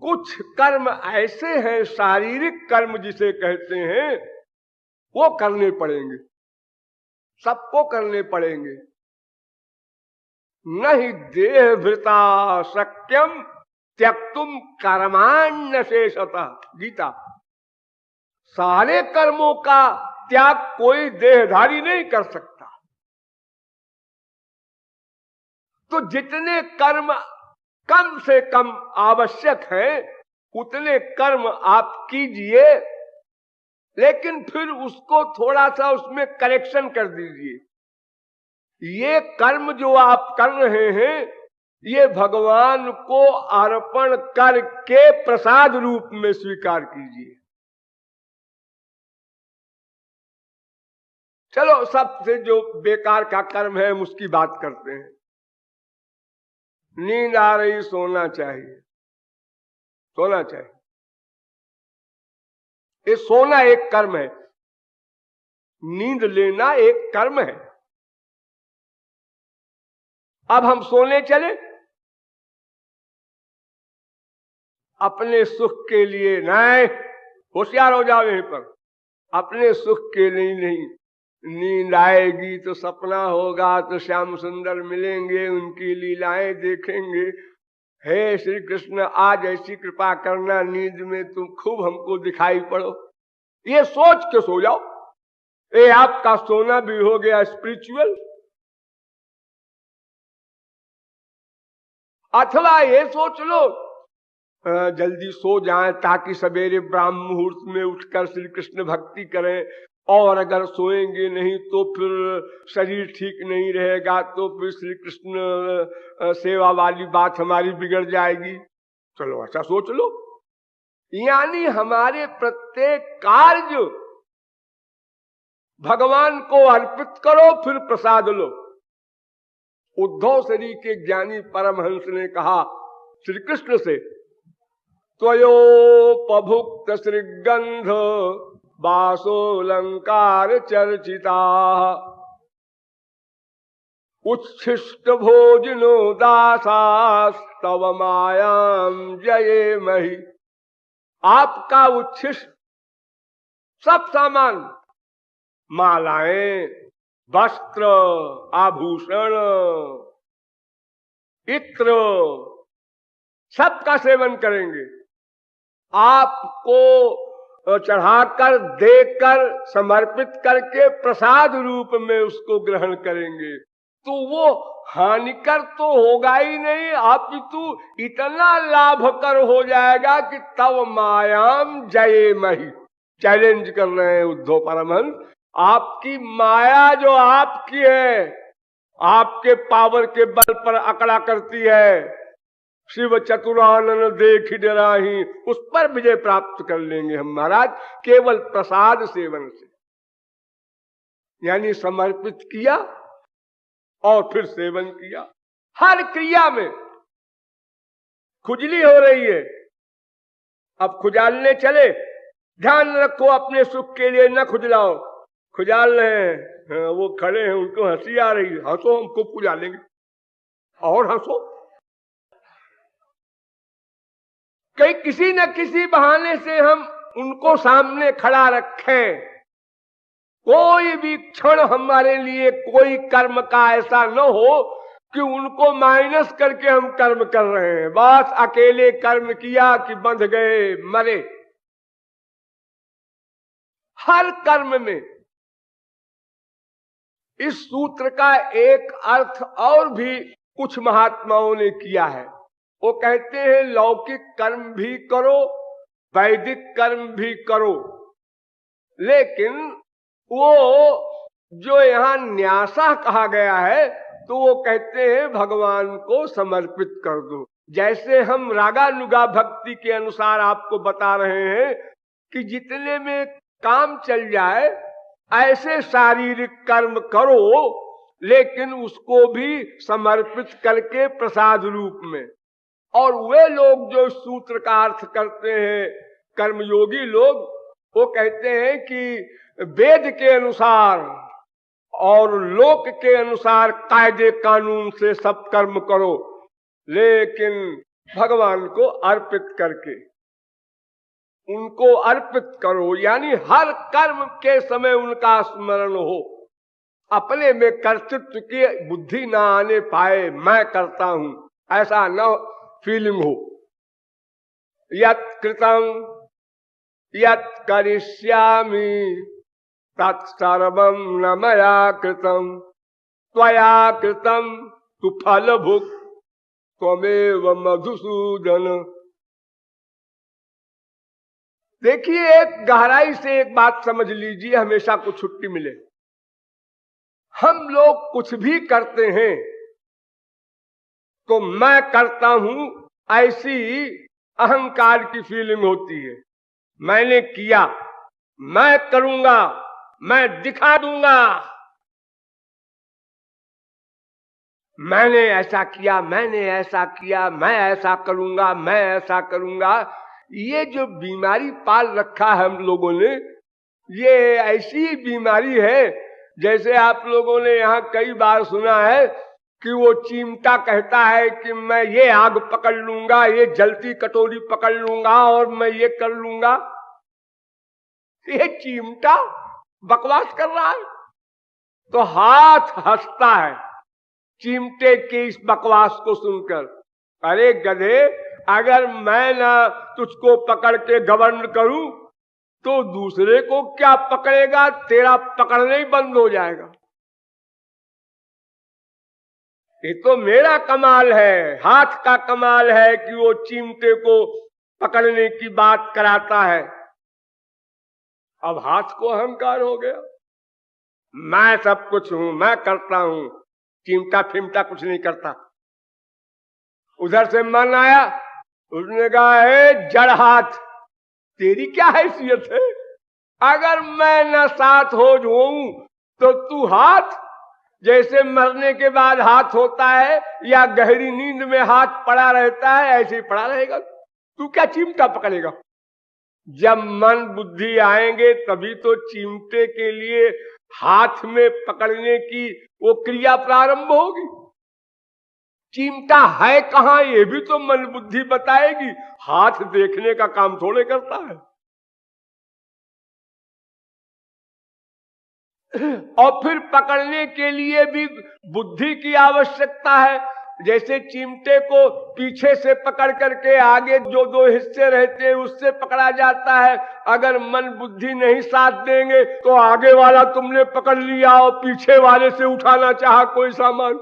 कुछ कर्म ऐसे हैं, शारीरिक कर्म जिसे कहते हैं, वो करने पड़ेंगे, सबको करने पड़ेंगे। नहीं देह भृता शक्यम त्यक्तुम कर्माण्य शेषतः, गीता। सारे कर्मों का त्याग कोई देहधारी नहीं कर सकता। तो जितने कर्म कम से कम आवश्यक हैं उतने कर्म आप कीजिए, लेकिन फिर उसको थोड़ा सा उसमें करेक्शन कर दीजिए। ये कर्म जो आप कर रहे हैं ये भगवान को अर्पण करके प्रसाद रूप में स्वीकार कीजिए। चलो सबसे जो बेकार का कर्म है उसकी बात करते हैं। नींद आ रही, सोना चाहिए, सोना चाहिए। ये सोना एक कर्म है, नींद लेना एक कर्म है। अब हम सोने चले, अपने सुख के लिए नहीं, होशियार हो जाओ यहीं पर, अपने सुख के लिए नहीं। नींद आएगी तो सपना होगा तो श्याम सुंदर मिलेंगे, उनकी लीलाएं देखेंगे। हे श्री कृष्ण आज ऐसी कृपा करना, नींद में तुम खूब हमको दिखाई पड़ो, ये सोच के सो जाओ। ये आपका सोना भी हो गया स्पिरिचुअल। अथवा ये सोच लो जल्दी सो जाएं ताकि सवेरे ब्राह्म मुहूर्त में उठकर श्री कृष्ण भक्ति करें, और अगर सोएंगे नहीं तो फिर शरीर ठीक नहीं रहेगा, तो फिर श्री कृष्ण सेवा वाली बात हमारी बिगड़ जाएगी। चलो ऐसा सोच लो। यानी हमारे प्रत्येक कार्य भगवान को अर्पित करो, फिर प्रसाद लो। उद्धव श्री के ज्ञानी परमहंस ने कहा श्री कृष्ण से, त्वयोपभुक्त श्रीगंध वासोलंकार चर्चिता उच्छिष्ट भोजनो दासास्तव मायाम जये मही। आपका उच्छिष्ट सब सामान, मालाएं, वस्त्र, आभूषण, इत्र, सबका सेवन करेंगे, आपको चढ़ाकर देकर समर्पित करके प्रसाद रूप में उसको ग्रहण करेंगे, तो वो हानिकर तो होगा ही नहीं, अपितु इतना लाभकर हो जाएगा कि तव मायाम जये मही। चैलेंज कर रहे हैं उद्धव परमहंस, आपकी माया जो आपकी है, आपके पावर के बल पर अकड़ा करती है, शिव चतुरानन देख डराही, उस पर विजय प्राप्त कर लेंगे हम महाराज केवल प्रसाद सेवन से। यानी समर्पित किया और फिर सेवन किया। हर क्रिया में खुजली हो रही है, अब खुजालने चले, ध्यान रखो अपने सुख के लिए न खुजलाओ। खुजाल रहे हैं, वो खड़े हैं, उनको हंसी आ रही है, हंसो, हमको खुजा लेंगे और हंसो। कहीं किसी न किसी बहाने से हम उनको सामने खड़ा रखें। कोई भी क्षण हमारे लिए कोई कर्म का ऐसा न हो कि उनको माइनस करके हम कर्म कर रहे हैं। बस अकेले कर्म किया कि बंध गए, मरे। हर कर्म में इस सूत्र का एक अर्थ और भी कुछ महात्माओं ने किया है। वो कहते हैं लौकिक कर्म भी करो, वैदिक कर्म भी करो, लेकिन वो जो यहाँ न्यासा कहा गया है तो वो कहते हैं भगवान को समर्पित कर दो। जैसे हम रागानुगा भक्ति के अनुसार आपको बता रहे हैं कि जितने में काम चल जाए ऐसे शारीरिक कर्म करो, लेकिन उसको भी समर्पित करके प्रसाद रूप में। और वे लोग जो सूत्र का अर्थ करते हैं, कर्मयोगी लोग, वो कहते हैं कि वेद के अनुसार और लोक के अनुसार कायदे कानून से सब कर्म करो, लेकिन भगवान को अर्पित करके उनको अर्पित करो। यानी हर कर्म के समय उनका स्मरण हो, अपने में कर्तृत्व की बुद्धि ना आने पाए, मैं करता हूं ऐसा न फीलिंग हो। यत् कृतं यत् करिष्यामि तत्सर्वं न मया कृतं त्वया कृतं तु फलभुक् त्वमेव मधुसूदन। देखिए, एक गहराई से एक बात समझ लीजिए, हमेशा को छुट्टी मिले। हम लोग कुछ भी करते हैं तो मैं करता हूं ऐसी अहंकार की फीलिंग होती है। मैंने किया, मैं करूंगा, मैं दिखा दूंगा, मैंने ऐसा किया, मैंने ऐसा किया, मैं ऐसा करूंगा, मैं ऐसा करूंगा। ये जो बीमारी पाल रखा है हम लोगों ने, ये ऐसी बीमारी है जैसे आप लोगों ने यहां कई बार सुना है कि वो चिमटा कहता है कि मैं ये आग पकड़ लूंगा, ये जलती कटोरी पकड़ लूंगा और मैं ये कर लूंगा। ये चिमटा बकवास कर रहा है, तो हाथ हंसता है चिमटे के इस बकवास को सुनकर। अरे गधे, अगर मैं ना तुझको पकड़ के गवर्न करूं तो दूसरे को क्या पकड़ेगा, तेरा पकड़ना ही बंद हो जाएगा। ये तो मेरा कमाल है, हाथ का कमाल है कि वो चिमटे को पकड़ने की बात कराता है। अब हाथ को अहंकार हो गया, मैं सब कुछ हूं, मैं करता हूं, चिमटा फिमटा कुछ नहीं करता। उधर से मन आया, उसने कहा है जड़ हाथ, तेरी क्या हैसियत है? अगर मैं न साथ हो जाऊं तो तू हाथ, जैसे मरने के बाद हाथ होता है या गहरी नींद में हाथ पड़ा रहता है, ऐसे ही पड़ा रहेगा। तू क्या चिमटा पकड़ेगा? जब मन बुद्धि आएंगे तभी तो चिमटे के लिए हाथ में पकड़ने की वो क्रिया प्रारंभ होगी। चिमटा है कहां ये भी तो मन बुद्धि बताएगी, हाथ देखने का काम थोड़े करता है। और फिर पकड़ने के लिए भी बुद्धि की आवश्यकता है। जैसे चिमटे को पीछे से पकड़ करके आगे जो दो हिस्से रहते हैं उससे पकड़ा जाता है, अगर मन बुद्धि नहीं साथ देंगे तो आगे वाला तुमने पकड़ लिया और पीछे वाले से उठाना चाहा कोई सामान।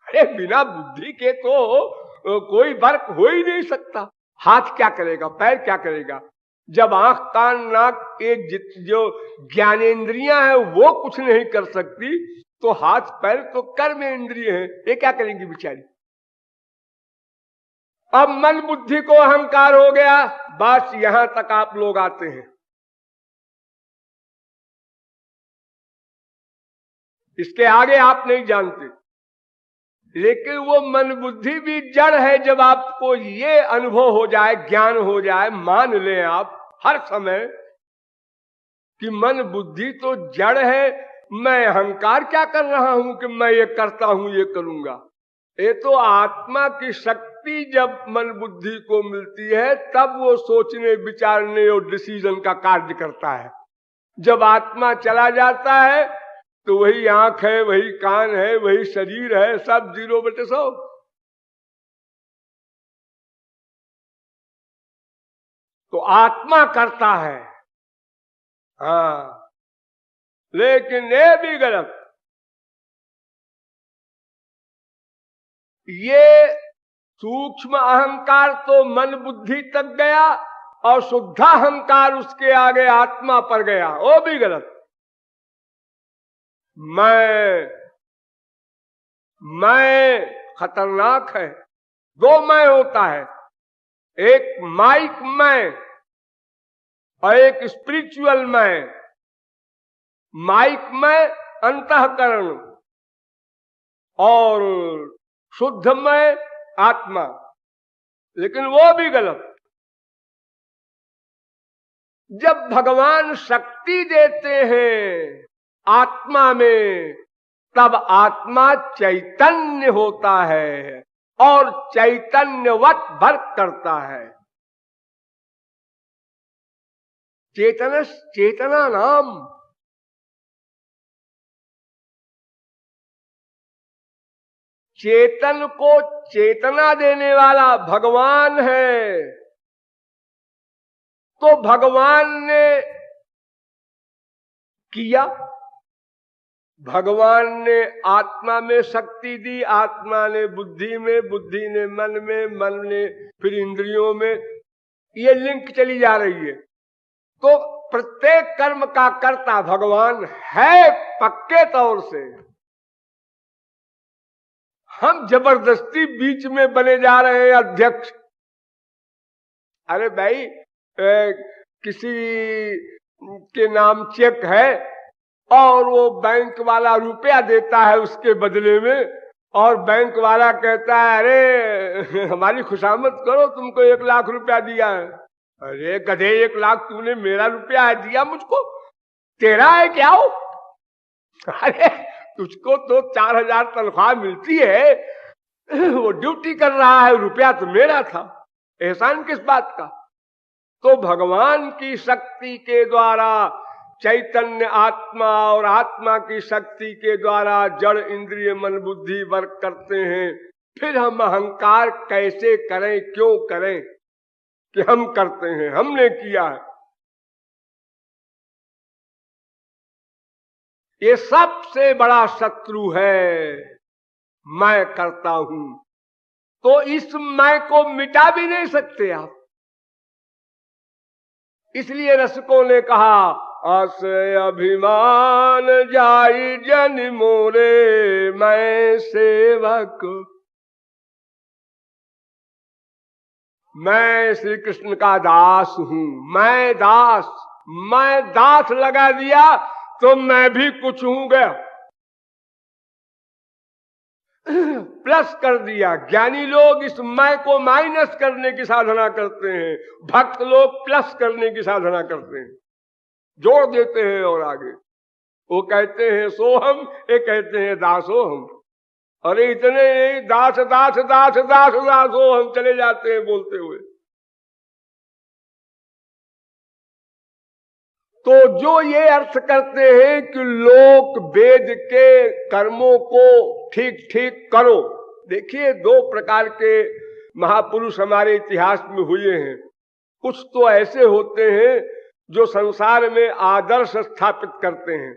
अरे बिना बुद्धि के तो कोई वर्क हो ही नहीं सकता। हाथ क्या करेगा, पैर क्या करेगा? जब आंख कान नाक एक जो ज्ञानेंद्रियां हैं वो कुछ नहीं कर सकती, तो हाथ पैर तो कर्म इंद्रिय है, ये क्या करेंगी बेचारी? अब मन बुद्धि को अहंकार हो गया, बस यहां तक आप लोग आते हैं। इसके आगे आप नहीं जानते। लेकिन वो मन बुद्धि भी जड़ है। जब आपको ये अनुभव हो जाए, ज्ञान हो जाए, मान लें आप हर समय कि मन बुद्धि तो जड़ है, मैं अहंकार क्या कर रहा हूं कि मैं ये करता हूं, ये करूंगा। ये तो आत्मा की शक्ति जब मन बुद्धि को मिलती है तब वो सोचने विचारने और डिसीजन का कार्य करता है। जब आत्मा चला जाता है तो वही आंख है, वही कान है, वही शरीर है, सब 0/100। तो आत्मा करता है, हाँ, लेकिन ये भी गलत। ये सूक्ष्म अहंकार तो मन बुद्धि तक गया और शुद्ध अहंकार उसके आगे आत्मा पर गया, वो भी गलत। मैं खतरनाक है। दो मैं होता है, एक माइक मैं और एक स्पिरिचुअल मैं। माइक में अंतःकरण और शुद्ध में आत्मा, लेकिन वो भी गलत। जब भगवान शक्ति देते हैं आत्मा में, तब आत्मा चैतन्य होता है और चैतन्यवत वर्क करता है। चेतना नाम, चेतन को चेतना देने वाला भगवान है। तो भगवान ने किया, भगवान ने आत्मा में शक्ति दी, आत्मा ने बुद्धि में, बुद्धि ने मन में, मन ने फिर इंद्रियों में, ये लिंक चली जा रही है। तो प्रत्येक कर्म का कर्ता भगवान है पक्के तौर से। हम जबरदस्ती बीच में बने जा रहे हैं अध्यक्ष। अरे भाई, किसी के नाम चेक है और वो बैंक वाला रुपया देता है उसके बदले में, और बैंक वाला कहता है अरे हमारी खुशामद करो, तुमको 1 लाख रुपया दिया है। अरे गधे, 1 लाख तूने मेरा रुपया दिया मुझको, तेरा है क्या हो? अरे तुझको तो 4,000 तनख्वाह मिलती है, वो ड्यूटी कर रहा है, रुपया तो मेरा था, एहसान किस बात का? तो भगवान की शक्ति के द्वारा चैतन्य आत्मा और आत्मा की शक्ति के द्वारा जड़ इंद्रिय मन बुद्धि वर्क करते हैं। फिर हम अहंकार कैसे करें, क्यों करें कि हम करते हैं, हमने किया है। ये सबसे बड़ा शत्रु है, मैं करता हूं। तो इस मैं को मिटा भी नहीं सकते आप। इसलिए रसिकों ने कहा, आश्रय अभिमान जाई जन मोरे, मैं सेवक। मैं श्री कृष्ण का दास हूं, मैं दास। मैं दास लगा दिया तो मैं भी कुछ हूं गया, प्लस कर दिया। ज्ञानी लोग इस मैं को माइनस करने की साधना करते हैं, भक्त लोग प्लस करने की साधना करते हैं, जोड़ देते हैं और आगे वो कहते हैं सोहम, ये कहते हैं दासोहम। अरे इतने दास दास दास दास दासोहम चले जाते हैं बोलते हुए। तो जो ये अर्थ करते हैं कि लोक वेद के कर्मों को ठीक ठीक करो। देखिए, 2 प्रकार के महापुरुष हमारे इतिहास में हुए हैं। कुछ तो ऐसे होते हैं जो संसार में आदर्श स्थापित करते हैं।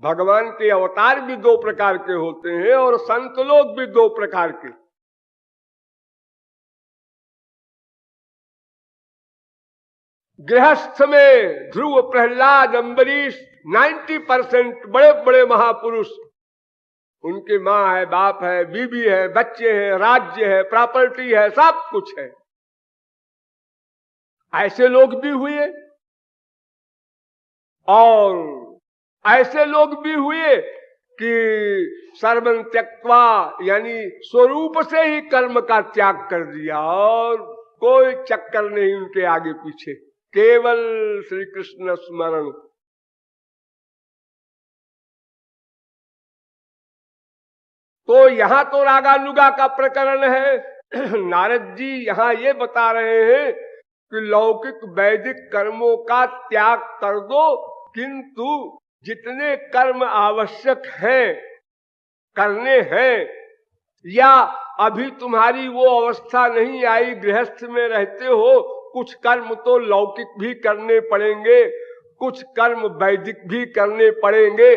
भगवान के अवतार भी 2 प्रकार के होते हैं और संत लोग भी 2 प्रकार के। गृहस्थ में ध्रुव, प्रहलाद, अम्बरीश 90% बड़े बड़े महापुरुष, उनके माँ है, बाप है, बीबी है, बच्चे हैं, राज्य है, प्रॉपर्टी है, सब कुछ है। ऐसे लोग भी हुए और ऐसे लोग भी हुए कि सर्वं त्यक्त्वा, यानी स्वरूप से ही कर्म का त्याग कर दिया और कोई चक्कर नहीं उनके आगे पीछे, केवल श्री कृष्ण स्मरण। तो यहां तो रागानुगा का प्रकरण है। नारद जी यहां ये बता रहे हैं कि लौकिक वैदिक कर्मों का त्याग कर दो, किंतु जितने कर्म आवश्यक हैं, करने हैं, या अभी तुम्हारी वो अवस्था नहीं आई, गृहस्थ में रहते हो, कुछ कर्म तो लौकिक भी करने पड़ेंगे, कुछ कर्म वैदिक भी करने पड़ेंगे।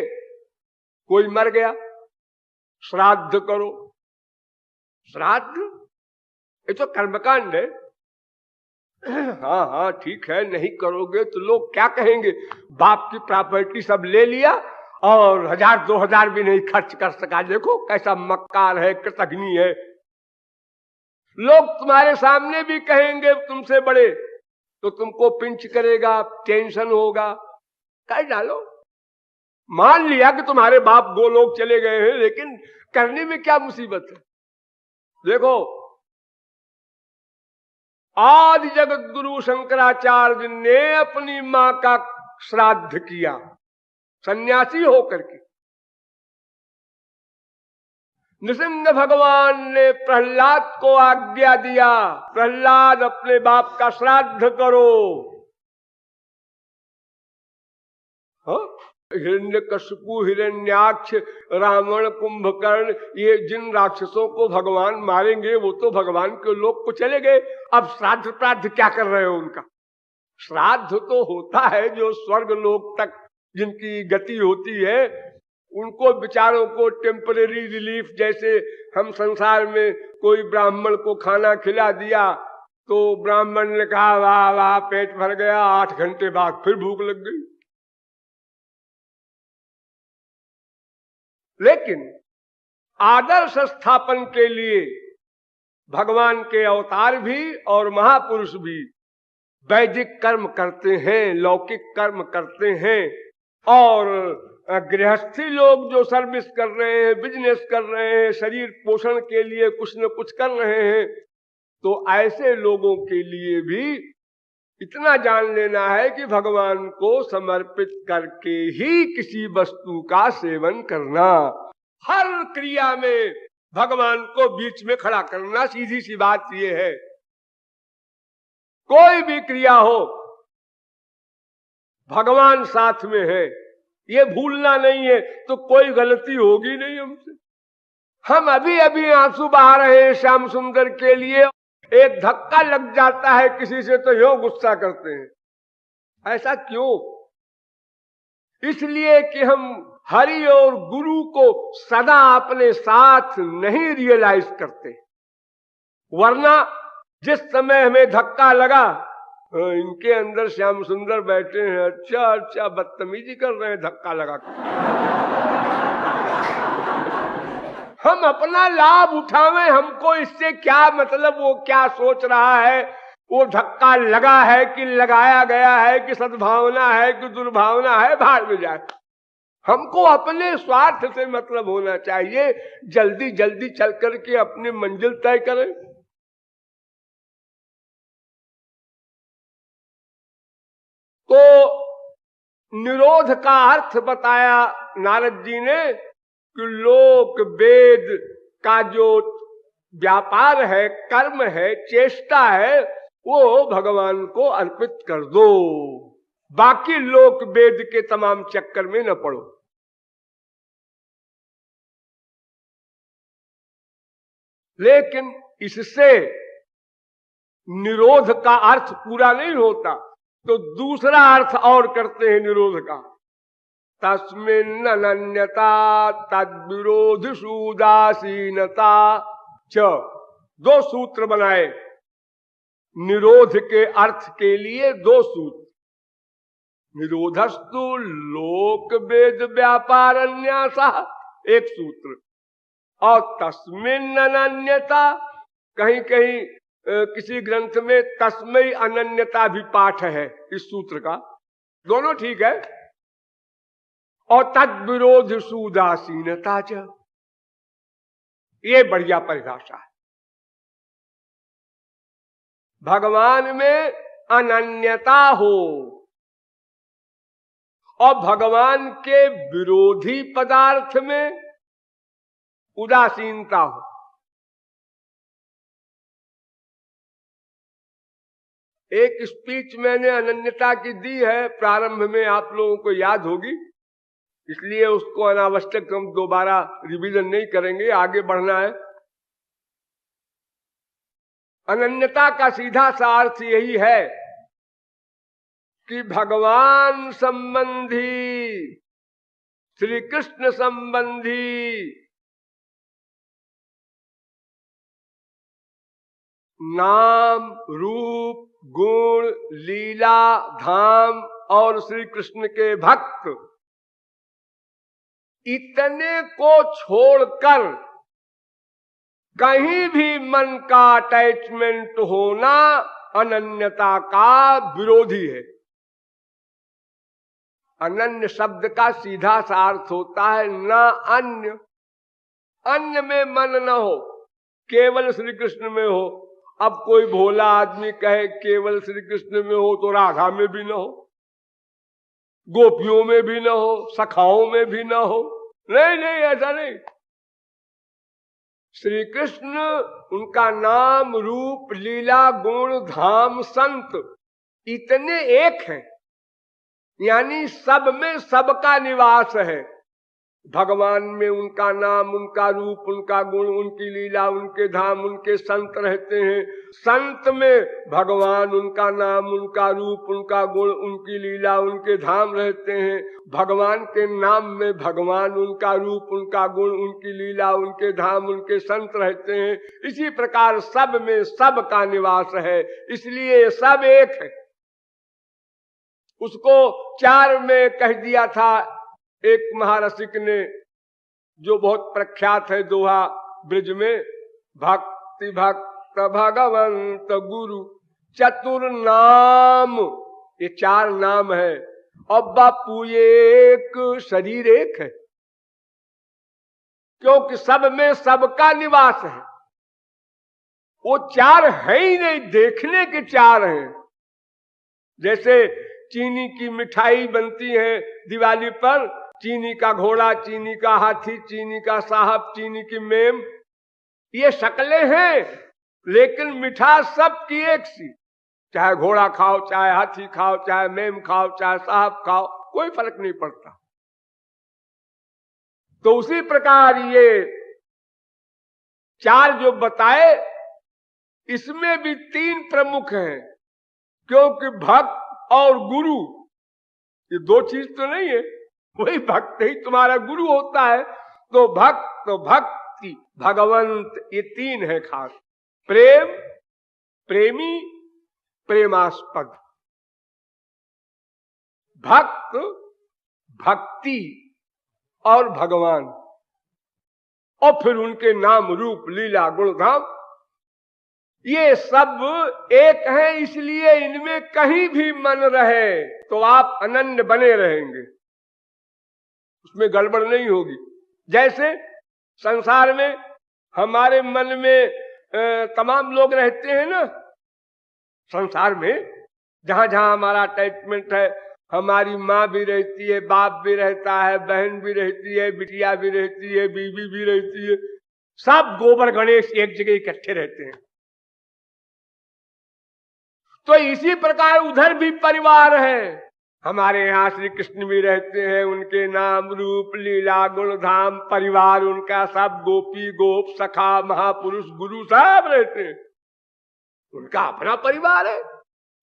कोई मर गया, श्राद्ध करो। श्राद्ध ये तो कर्मकांड है। हाँ हाँ ठीक है, नहीं करोगे तो लोग क्या कहेंगे, बाप की प्रॉपर्टी सब ले लिया और 1000-2000 भी नहीं खर्च कर सका, देखो कैसा मक्कार है, कृतघ्नी है। लोग तुम्हारे सामने भी कहेंगे तुमसे बड़े, तो तुमको पिंच करेगा, टेंशन होगा, कह डालो। मान लिया कि तुम्हारे बाप गोलोक चले गए हैं, लेकिन करने में क्या मुसीबत है। देखो, आदि जगत गुरु शंकराचार्य ने अपनी मां का श्राद्ध किया, सन्यासी होकर के। नृसिंह भगवान ने प्रहलाद को आज्ञा दिया, प्रहलाद अपने बाप का श्राद्ध करो। हिरण्यकशिपु, हिरण्याक्ष, रावण, कुंभकर्ण, ये जिन राक्षसों को भगवान मारेंगे वो तो भगवान के लोग को चले गए। अब श्राद्ध प्राद्ध क्या कर रहे हो उनका? श्राद्ध तो होता है जो स्वर्ग लोक तक जिनकी गति होती है, उनको बेचारों को टेम्परेरी रिलीफ। जैसे हम संसार में कोई ब्राह्मण को खाना खिला दिया तो ब्राह्मण ने कहा वाह वाह पेट भर गया, 8 घंटे बाद फिर भूख लग गई। लेकिन आदर्श स्थापन के लिए भगवान के अवतार भी और महापुरुष भी वैदिक कर्म करते हैं, लौकिक कर्म करते हैं। और गृहस्थी लोग जो सर्विस कर रहे हैं, बिजनेस कर रहे हैं, शरीर पोषण के लिए कुछ न कुछ कर रहे हैं, तो ऐसे लोगों के लिए भी इतना जान लेना है कि भगवान को समर्पित करके ही किसी वस्तु का सेवन करना। हर क्रिया में भगवान को बीच में खड़ा करना, सीधी सी बात यह है। कोई भी क्रिया हो भगवान साथ में है, ये भूलना नहीं है, तो कोई गलती होगी नहीं हमसे। हम अभी अभी आंसू बहा रहे हैं श्याम सुंदर के लिए, एक धक्का लग जाता है किसी से तो यूं गुस्सा करते हैं। ऐसा क्यों? इसलिए कि हम हरि और गुरु को सदा अपने साथ नहीं रियलाइज करते। वरना जिस समय हमें धक्का लगा, इनके अंदर श्याम सुंदर बैठे हैं, अच्छा अच्छा बदतमीजी कर रहे हैं धक्का लगा कर। हम अपना लाभ उठावें, हमको इससे क्या मतलब, वो क्या सोच रहा है, वो धक्का लगा है कि लगाया गया है, कि सद्भावना है कि दुर्भावना है, भाड़ में जाए। हमको अपने स्वार्थ से मतलब होना चाहिए। जल्दी जल्दी चल करके अपनी मंजिल तय करें। तो निरोध का अर्थ बताया नारद जी ने कि लोक वेद का जो व्यापार है, कर्म है, चेष्टा है, वो भगवान को अर्पित कर दो। बाकी लोक वेद के तमाम चक्कर में न पड़ो। लेकिन इससे निरोध का अर्थ पूरा नहीं होता, तो दूसरा अर्थ और करते हैं निरोध का। तस्मिन् अनन्यता तद्विरोधिषु उदासीनता च। 2 सूत्र बनाए निरोध के अर्थ के लिए, 2 सूत्र। निरोधस्तु लोक वेद व्यापारन्यासः, एक सूत्र। और तस्मिन् अनन्यता, कहीं कहीं किसी ग्रंथ में तस्मै अनन्यता भी पाठ है इस सूत्र का, दोनों ठीक है। और तद विरोध उदासीनता च, ये बढ़िया परिभाषा है। भगवान में अनन्यता हो और भगवान के विरोधी पदार्थ में उदासीनता हो। एक स्पीच मैंने अनन्यता की दी है प्रारंभ में, आप लोगों को याद होगी, इसलिए उसको अनावश्यक हम दोबारा रिवीजन नहीं करेंगे, आगे बढ़ना है। अनन्यता का सीधा सा अर्थ यही है कि भगवान संबंधी, श्री कृष्ण संबंधी नाम, रूप, गुण, लीला, धाम और श्री कृष्ण के भक्त, इतने को छोड़कर कहीं भी मन का अटैचमेंट होना अनन्यता का विरोधी है। अनन्य शब्द का सीधा सा अर्थ होता है न अन्य, अन्य में मन न हो, केवल श्री कृष्ण में हो। अब कोई भोला आदमी कहे केवल श्री कृष्ण में हो तो राधा में भी न हो, गोपियों में भी न हो, सखाओं में भी न हो। नहीं नहीं, ऐसा नहीं। श्री कृष्ण, उनका नाम, रूप, लीला, गुण, धाम, संत इतने एक हैं, यानी सब में सबका निवास है। भगवान में उनका नाम, उनका रूप, उनका गुण, उनकी लीला, उनके धाम, उनके संत रहते हैं। संत में भगवान, उनका नाम, उनका रूप, उनका गुण, उनकी लीला, उनके धाम रहते हैं। भगवान के नाम में भगवान, उनका रूप, उनका गुण, उनकी लीला, उनके धाम, उनके संत रहते हैं। इसी प्रकार सब में सब का निवास है, इसलिए सब एक है। उसको चार में कह दिया था एक महारसिक ने, जो बहुत प्रख्यात है दोहा ब्रिज में, भक्ति भक्त भगवंत गुरु चतुर नाम, ये चार नाम है। और बापू एक, शरीर एक है, क्योंकि सब में सबका निवास है। वो चार है ही नहीं, देखने के चार हैं। जैसे चीनी की मिठाई बनती है दिवाली पर, चीनी का घोड़ा, चीनी का हाथी, चीनी का साहब, चीनी की मेम, ये शक्लें हैं, लेकिन मिठास सबकी एक सी। चाहे घोड़ा खाओ, चाहे हाथी खाओ, चाहे मेम खाओ, चाहे साहब खाओ, कोई फर्क नहीं पड़ता। तो उसी प्रकार ये चार जो बताए, इसमें भी तीन प्रमुख हैं, क्योंकि भक्त और गुरु ये दो चीज तो नहीं है, वही भक्त ही तुम्हारा गुरु होता है। तो भक्त, तो भक्ति, भगवंत, ये तीन है खास। प्रेम, प्रेमी, प्रेमास्पद। भक्त, भक्ति और भगवान, और फिर उनके नाम, रूप, लीला, गुण, धाम, ये सब एक है। इसलिए इनमें कहीं भी मन रहे तो आप अनन्य बने रहेंगे, उसमें गड़बड़ नहीं होगी। जैसे संसार में हमारे मन में तमाम लोग रहते हैं ना, संसार में जहां जहां हमारा अटैचमेंट है, हमारी माँ भी रहती है, बाप भी रहता है, बहन भी रहती है, बिटिया भी रहती है, बीवी भी रहती है, सब गोबर गणेश एक जगह इकट्ठे रहते हैं। तो इसी प्रकार उधर भी परिवार है। हमारे यहाँ श्री कृष्ण भी रहते हैं, उनके नाम, रूप, लीला, गुण, धाम, परिवार उनका सब, गोपी, गोप, सखा, महापुरुष, गुरु सब रहते हैं, उनका अपना परिवार है।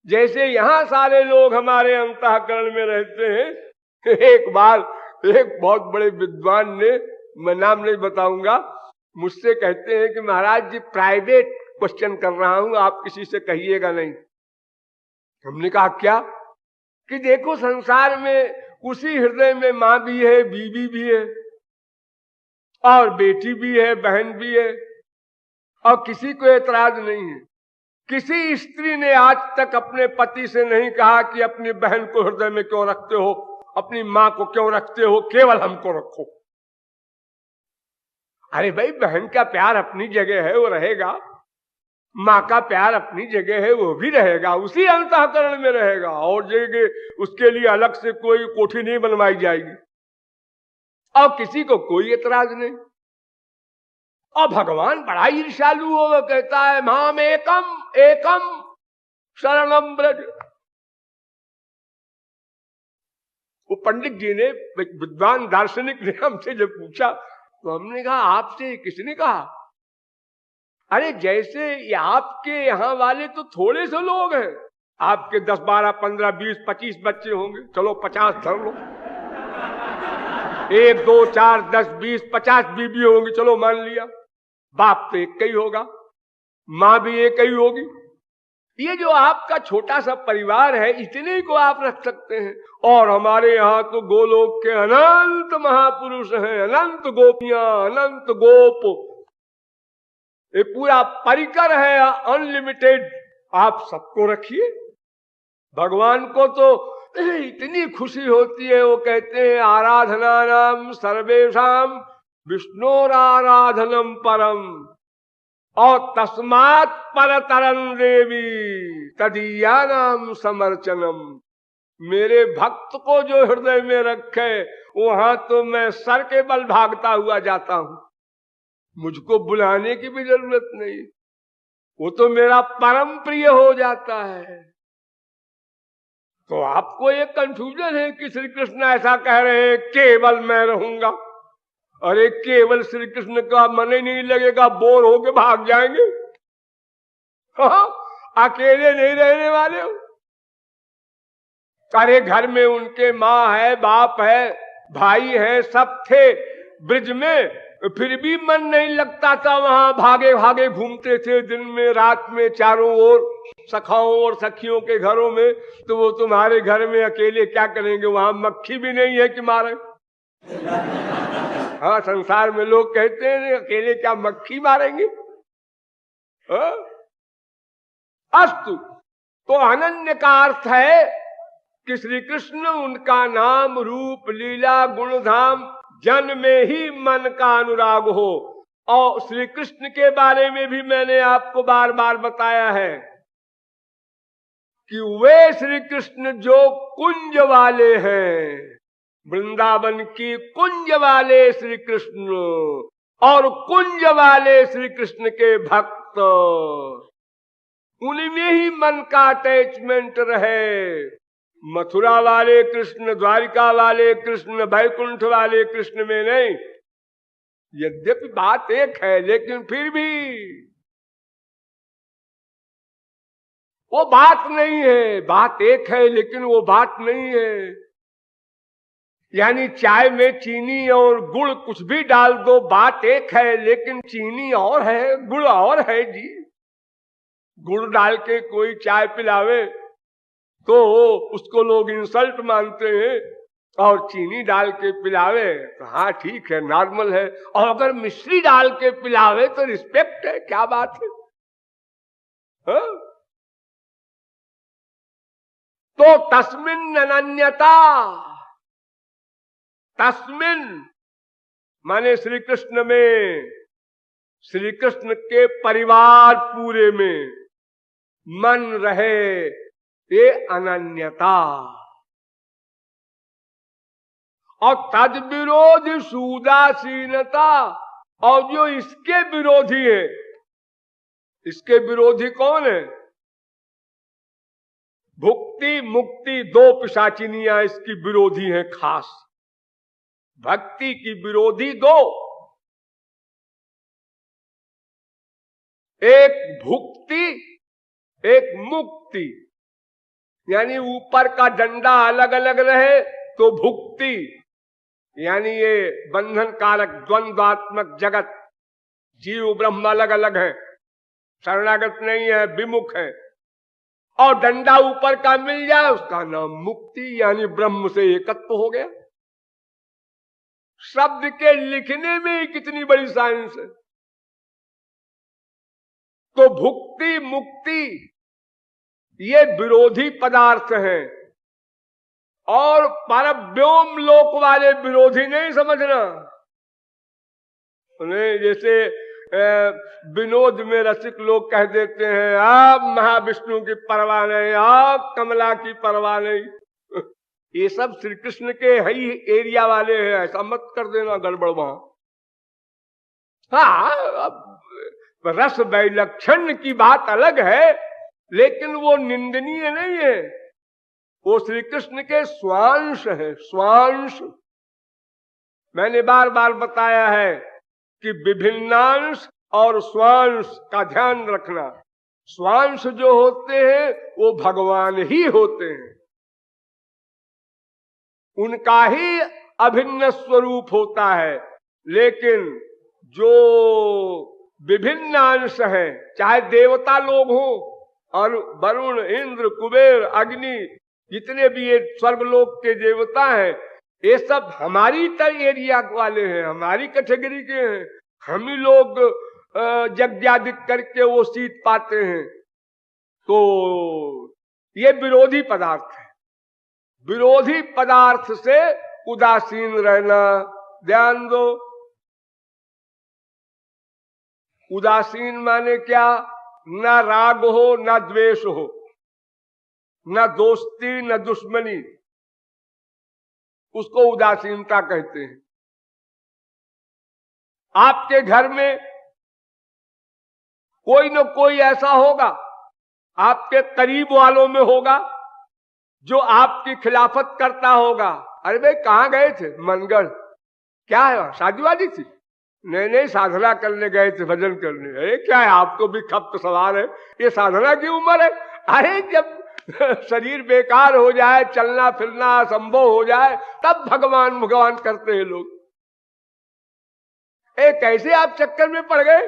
जैसे यहाँ सारे लोग हमारे अंतःकरण में रहते हैं। एक बार एक बहुत बड़े विद्वान ने, मैं नाम नहीं बताऊंगा, मुझसे कहते हैं कि महाराज जी प्राइवेट क्वेश्चन कर रहा हूं, आप किसी से कहिएगा नहीं। हमने कहा क्या? कि देखो संसार में उसी हृदय में माँ भी है, बीवी भी है, और बेटी भी है, बहन भी है, और किसी को एतराज नहीं है। किसी स्त्री ने आज तक अपने पति से नहीं कहा कि अपनी बहन को हृदय में क्यों रखते हो, अपनी माँ को क्यों रखते हो, केवल हमको रखो। अरे भाई, बहन का प्यार अपनी जगह है, वो रहेगा, माँ का प्यार अपनी जगह है, वो भी रहेगा, उसी अंतःकरण में रहेगा, और जगह उसके लिए अलग से कोई कोठी नहीं बनवाई जाएगी, और किसी को कोई एतराज नहीं। और भगवान बड़ा ईर्ष्यालु हो, वो कहता है माम एकम एकम शरणम ब्रज। वो पंडित जी ने, विद्वान दार्शनिक ने हमसे जब पूछा, तो हमने कहा आपसे किसने कहा? अरे जैसे आपके यहाँ वाले तो थोड़े से लोग हैं, आपके 10, 12, 15, 20, 25 बच्चे होंगे, चलो 50 धर लो, 1, 2, 4, 10, 20, 50 बीबी होंगी, चलो मान लिया, बाप तो एक ही होगा, माँ भी एक ही होगी। ये जो आपका छोटा सा परिवार है, इतने को आप रख सकते हैं। और हमारे यहाँ तो गोलोक के अनंत महापुरुष हैं, अनंत गोपियां, अनंत गोप, ये पूरा परिकर है अनलिमिटेड, आप सबको रखिए। भगवान को तो इतनी खुशी होती है, वो कहते हैं आराधना नाम सर्वेषाम विष्णोराराधनम परम, और तस्मात् परतरं देवी तदीयानां समर्चनम। मेरे भक्त को जो हृदय में रखे वहां तो मैं सर के बल भागता हुआ जाता हूं, मुझको बुलाने की भी जरूरत नहीं, वो तो मेरा परम प्रिय हो जाता है। तो आपको एक कंफ्यूजन है कि श्री कृष्ण ऐसा कह रहे हैं केवल मैं रहूंगा। अरे केवल श्री कृष्ण का मन ही नहीं लगेगा, बोर होके भाग जाएंगे। हाँ, अकेले नहीं रहने वाले हो। अरे घर में उनके माँ है, बाप है, भाई है, सब थे ब्रिज में, फिर भी मन नहीं लगता था। वहां भागे भागे घूमते थे दिन में रात में चारों ओर सखाओं और सखियों के घरों में। तो वो तुम्हारे घर में अकेले क्या करेंगे? वहां मक्खी भी नहीं है कि मारे। हाँ, संसार में लोग कहते हैं अकेले क्या मक्खी मारेंगे। अस्तु, तो अनन्य का अर्थ है कि श्री कृष्ण उनका नाम रूप लीला गुणधाम जन में ही मन का अनुराग हो। और श्री कृष्ण के बारे में भी मैंने आपको बार बार बताया है कि वे श्री कृष्ण जो कुंज वाले हैं, वृंदावन की कुंज वाले श्री कृष्ण और कुंज वाले श्री कृष्ण के भक्त, उनमें ही मन का अटैचमेंट रहे। मथुरा वाले कृष्ण, द्वारिका वाले कृष्ण, बैकुंठ वाले कृष्ण में नहीं। यद्यपि बात एक है लेकिन फिर भी वो बात नहीं है। बात एक है लेकिन वो बात नहीं है। यानी चाय में चीनी और गुड़ कुछ भी डाल दो, बात एक है लेकिन चीनी और है, गुड़ और है जी। गुड़ डाल के कोई चाय पिलावे तो उसको लोग इंसल्ट मानते हैं, और चीनी डाल के पिलावे तो हाँ ठीक है, नॉर्मल है। और अगर मिश्री डाल के पिलावे तो रिस्पेक्ट है। क्या बात है? हाँ? तो तस्मिन अनन्यता, तस्मिन माने श्री कृष्ण में, श्री कृष्ण के परिवार पूरे में मन रहे, ये अनन्यता। और तद विरोधी सुदासीनता, और जो इसके विरोधी है, इसके विरोधी कौन है? भुक्ति मुक्ति, दो पिशाचिनियां इसकी विरोधी हैं खास। भक्ति की विरोधी दो, एक भुक्ति एक मुक्ति। यानी ऊपर का डंडा अलग अलग रहे तो भुक्ति, यानी ये बंधन कारक द्वंद्वात्मक जगत, जीव ब्रह्म अलग अलग है, शरणागत नहीं है, विमुख है। और डंडा ऊपर का मिल जाए उसका नाम मुक्ति, यानी ब्रह्म से एकत्व हो गया। शब्द के लिखने में ही कितनी बड़ी साइंस है। तो भुक्ति मुक्ति ये विरोधी पदार्थ हैं, और परव्योम लोक वाले विरोधी नहीं समझना। उन्हें जैसे विनोद में रसिक लोग कह देते हैं आप महाविष्णु की परवाह नहीं, आप कमला की परवाह नहीं। ये सब श्री कृष्ण के ही एरिया वाले हैं, ऐसा मत कर देना गड़बड़ वहां। हाँ, अब रस वैलक्षण की बात अलग है लेकिन वो निंदनीय नहीं है। वो श्री कृष्ण के स्वांश है, स्वांश। मैंने बार बार बताया है कि विभिन्नांश और स्वांश का ध्यान रखना। स्वांश जो होते हैं वो भगवान ही होते हैं, उनका ही अभिन्न स्वरूप होता है। लेकिन जो विभिन्न अंश हैं, चाहे देवता लोग हों और वरुण इंद्र कुबेर अग्नि, जितने भी ये स्वर्गलोक के देवता हैं, ये सब हमारी एरिया वाले हैं, हमारी कैटेगरी के हैं। हम ही लोग यज्ञादिक करके वो सीट पाते हैं। तो ये विरोधी पदार्थ है। विरोधी पदार्थ से उदासीन रहना, ध्यान दो। उदासीन माने क्या? ना राग हो ना द्वेष हो, न दोस्ती न दुश्मनी, उसको उदासीनता कहते हैं। आपके घर में कोई न कोई ऐसा होगा, आपके करीब वालों में होगा, जो आपकी खिलाफत करता होगा। अरे भाई कहां गए थे? मनगढ़। क्या है, शादी वादी थी? नहीं नहीं, साधना करने गए थे, भजन करने। अरे क्या है, आपको भी खप्त सवार है, ये साधना की उम्र है? अरे जब शरीर बेकार हो जाए, चलना फिरना असंभव हो जाए, तब भगवान भगवान करते हैं लोग। कैसे आप चक्कर में पड़ गए?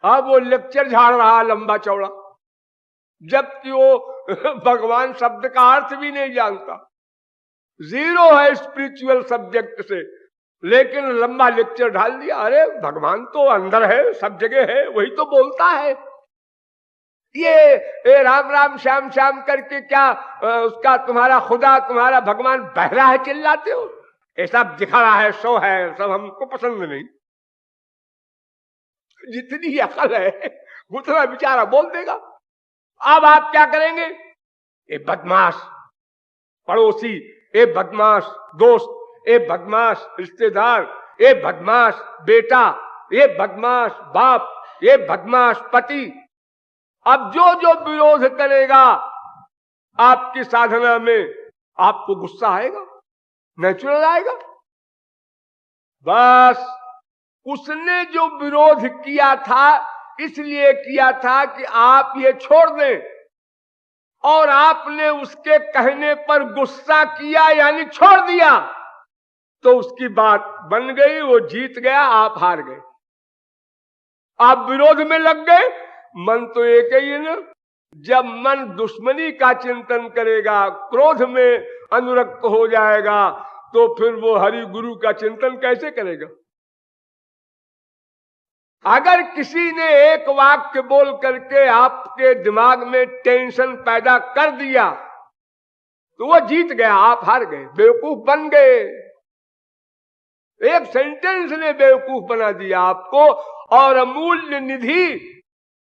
अब वो लेक्चर झाड़ रहा लंबा चौड़ा, जबकि वो भगवान शब्द का अर्थ भी नहीं जानता, जीरो है स्पिरिचुअल सब्जेक्ट से, लेकिन लंबा लेक्चर ढाल दिया। अरे भगवान तो अंदर है, सब जगह है, वही तो बोलता है। ये राम राम श्याम श्याम करके क्या उसका तुम्हारा खुदा तुम्हारा भगवान बहरा है, चिल्लाते हो? ये सब दिखा रहा है, शो है, सब हमको पसंद नहीं। जितनी अकल है उतना बेचारा बोल देगा। अब आप क्या करेंगे? ये बदमाश पड़ोसी, ये बदमाश दोस्त, ये बदमाश रिश्तेदार, ये बदमाश बेटा, ये बदमाश बाप, ये बदमाश पति। अब जो जो विरोध करेगा आपकी साधना में, आपको गुस्सा आएगा, नेचुरल आएगा। बस उसने जो विरोध किया था इसलिए किया था कि आप ये छोड़ दें, और आपने उसके कहने पर गुस्सा किया यानी छोड़ दिया, तो उसकी बात बन गई, वो जीत गया, आप हार गए। आप विरोध में लग गए। मन तो एक ही है ना। जब मन दुश्मनी का चिंतन करेगा, क्रोध में अनुरक्त हो जाएगा, तो फिर वो हरि गुरु का चिंतन कैसे करेगा? अगर किसी ने एक वाक्य बोल करके आपके दिमाग में टेंशन पैदा कर दिया, तो वो जीत गया, आप हार गए, बेवकूफ बन गए। एक सेंटेंस ने बेवकूफ बना दिया आपको, और अमूल्य निधि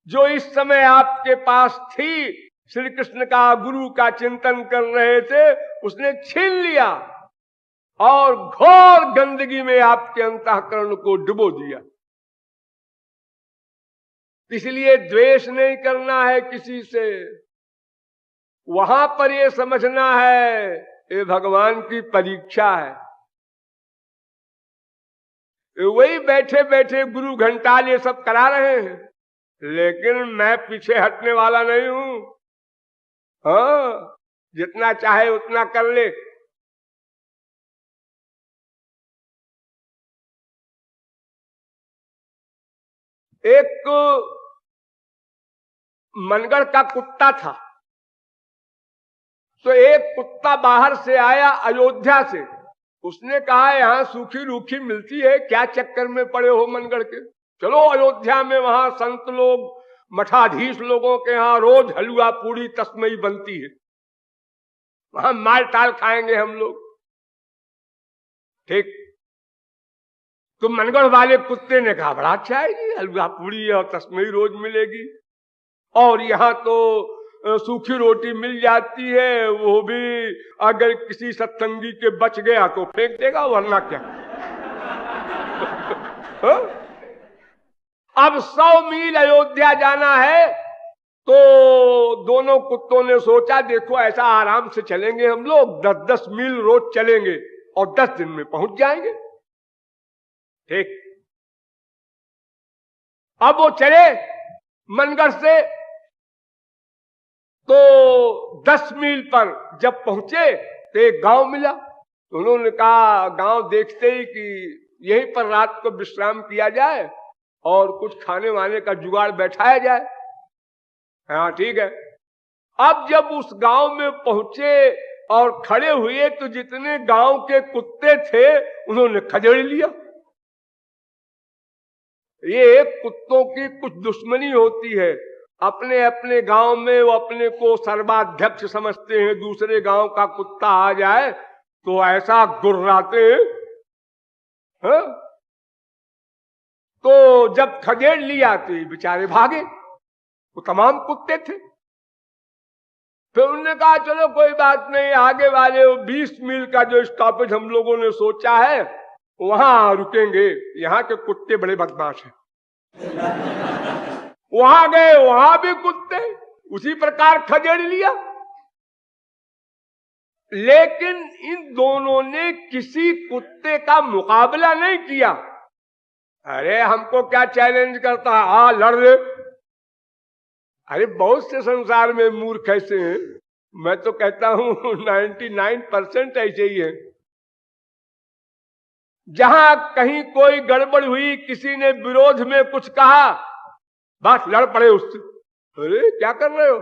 जो इस समय आपके पास थी, श्री कृष्ण का गुरु का चिंतन कर रहे थे, उसने छीन लिया और घोर गंदगी में आपके अंतःकरण को डुबो दिया। इसलिए द्वेष नहीं करना है किसी से। वहां पर ये समझना है ये भगवान की परीक्षा है। वही बैठे बैठे गुरु घंटाल ये सब करा रहे हैं, लेकिन मैं पीछे हटने वाला नहीं हूं। हाँ, जितना चाहे उतना कर ले। एक मनगढ़ का कुत्ता था, तो एक कुत्ता बाहर से आया अयोध्या से। उसने कहा यहां सूखी रूखी मिलती है, क्या चक्कर में पड़े हो मनगढ़ के? चलो अयोध्या में, वहां संत लोग मठाधीश लोगों के यहां रोज हलवा पूड़ी तस्मई बनती है, वहां माल टाल खाएंगे हम लोग। ठीक। तो मनगढ़ वाले कुत्ते ने कहा बड़ा अच्छा है जी, हलवा पूड़ी और तस्मई रोज मिलेगी, और यहाँ तो सूखी रोटी मिल जाती है, वो भी अगर किसी सत्संगी के बच गया तो फेंक देगा, वरना क्या। अब 100 मील अयोध्या जाना है, तो दोनों कुत्तों ने सोचा देखो ऐसा आराम से चलेंगे हम लोग, 10-10 मील रोज चलेंगे और 10 दिन में पहुंच जाएंगे। ठीक। अब वो चले मनगढ़ से, तो 10 मील पर जब पहुंचे तो एक गांव मिला। तो उन्होंने कहा गांव देखते ही कि यहीं पर रात को विश्राम किया जाए और कुछ खाने वाने का जुगाड़ बैठाया जाए। हाँ ठीक है। अब जब उस गांव में पहुंचे और खड़े हुए, तो जितने गांव के कुत्ते थे उन्होंने खदेड़ लिया। ये कुत्तों की कुछ दुश्मनी होती है। अपने अपने गांव में वो अपने को सर्वाध्यक्ष समझते हैं, दूसरे गांव का कुत्ता आ जाए तो ऐसा गुर्राते हैं। हाँ? तो जब खदेड़ लिया तो ये बेचारे भागे, वो तमाम कुत्ते थे। फिर उन्होंने कहा चलो कोई बात नहीं, आगे वाले 20 मील का जो स्टॉपेज हम लोगों ने सोचा है वहां रुकेंगे, यहाँ के कुत्ते बड़े बदमाश हैं। वहां गए, वहां भी कुत्ते उसी प्रकार खदेड़ लिया। लेकिन इन दोनों ने किसी कुत्ते का मुकाबला नहीं किया। अरे हमको क्या चैलेंज करता है, आ लड़ ले। अरे बहुत से संसार में मूर्ख ऐसे हैं, मैं तो कहता हूं 99% ऐसे ही है। जहां कहीं कोई गड़बड़ हुई, किसी ने विरोध में कुछ कहा, बस लड़ पड़े उससे। अरे क्या कर रहे हो,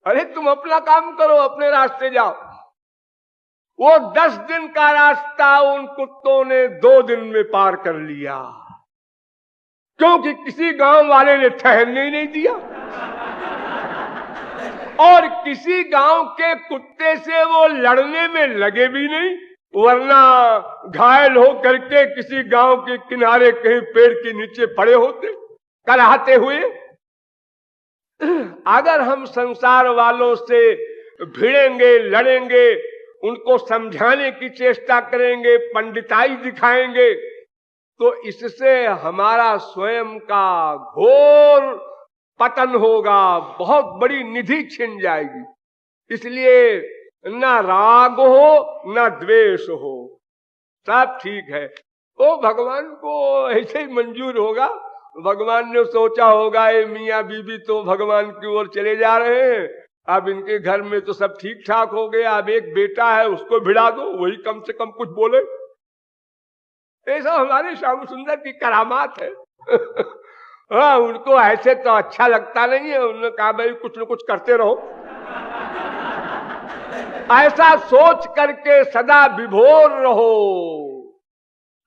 अरे तुम अपना काम करो, अपने रास्ते जाओ। वो 10 दिन का रास्ता उन कुत्तों ने 2 दिन में पार कर लिया, क्योंकि किसी गांव वाले ने ठहरने ही नहीं दिया और किसी गांव के कुत्ते से वो लड़ने में लगे भी नहीं, वरना घायल हो करके किसी गांव के किनारे कहीं पेड़ के नीचे पड़े होते कराहते हुए। अगर हम संसार वालों से भिड़ेंगे, लड़ेंगे, उनको समझाने की चेष्टा करेंगे, पंडिताई दिखाएंगे, तो इससे हमारा स्वयं का घोर पतन होगा, बहुत बड़ी निधि छिन जाएगी। इसलिए ना राग हो ना द्वेष हो, सब ठीक है। वो भगवान को ऐसे ही मंजूर होगा। भगवान ने सोचा होगा ये मियाँ बीबी तो भगवान की ओर चले जा रहे हैं, अब इनके घर में तो सब ठीक ठाक हो गया, अब एक बेटा है उसको भिड़ा दो, वही कम से कम कुछ बोले। ऐसा हमारे श्याम सुंदर की करामात है। हाँ, उनको ऐसे तो अच्छा लगता नहीं है, उन्होंने कहा भाई कुछ न कुछ करते रहो। ऐसा सोच करके सदा विभोर रहो,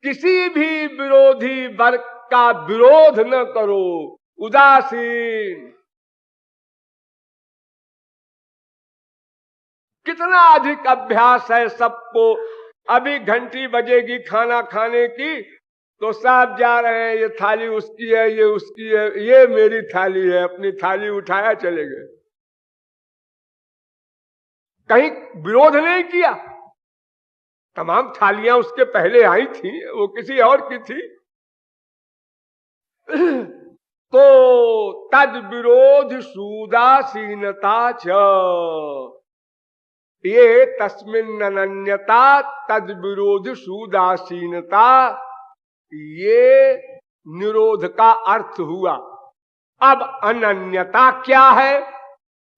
किसी भी विरोधी वर्ग का विरोध न करो, उदासीन। कितना अधिक अभ्यास है सबको। अभी घंटी बजेगी खाना खाने की तो सब जा रहे हैं, ये थाली उसकी है, ये उसकी है, ये मेरी थाली है, अपनी थाली उठाया चले गए, कहीं विरोध नहीं किया। तमाम थालियां उसके पहले आई थी, वो किसी और की थी। तो तद विरोध सूदासीनता च, ये तस्मिन् अनन्यता तद विरोध सूदासीनता, ये निरोध का अर्थ हुआ। अब अनन्यता क्या है,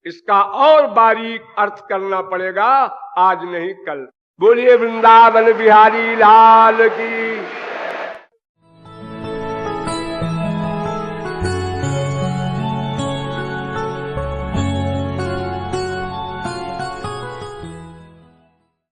इसका और बारीक अर्थ करना पड़ेगा, आज नहीं कल। बोलिए वृंदावन बिहारी लाल की।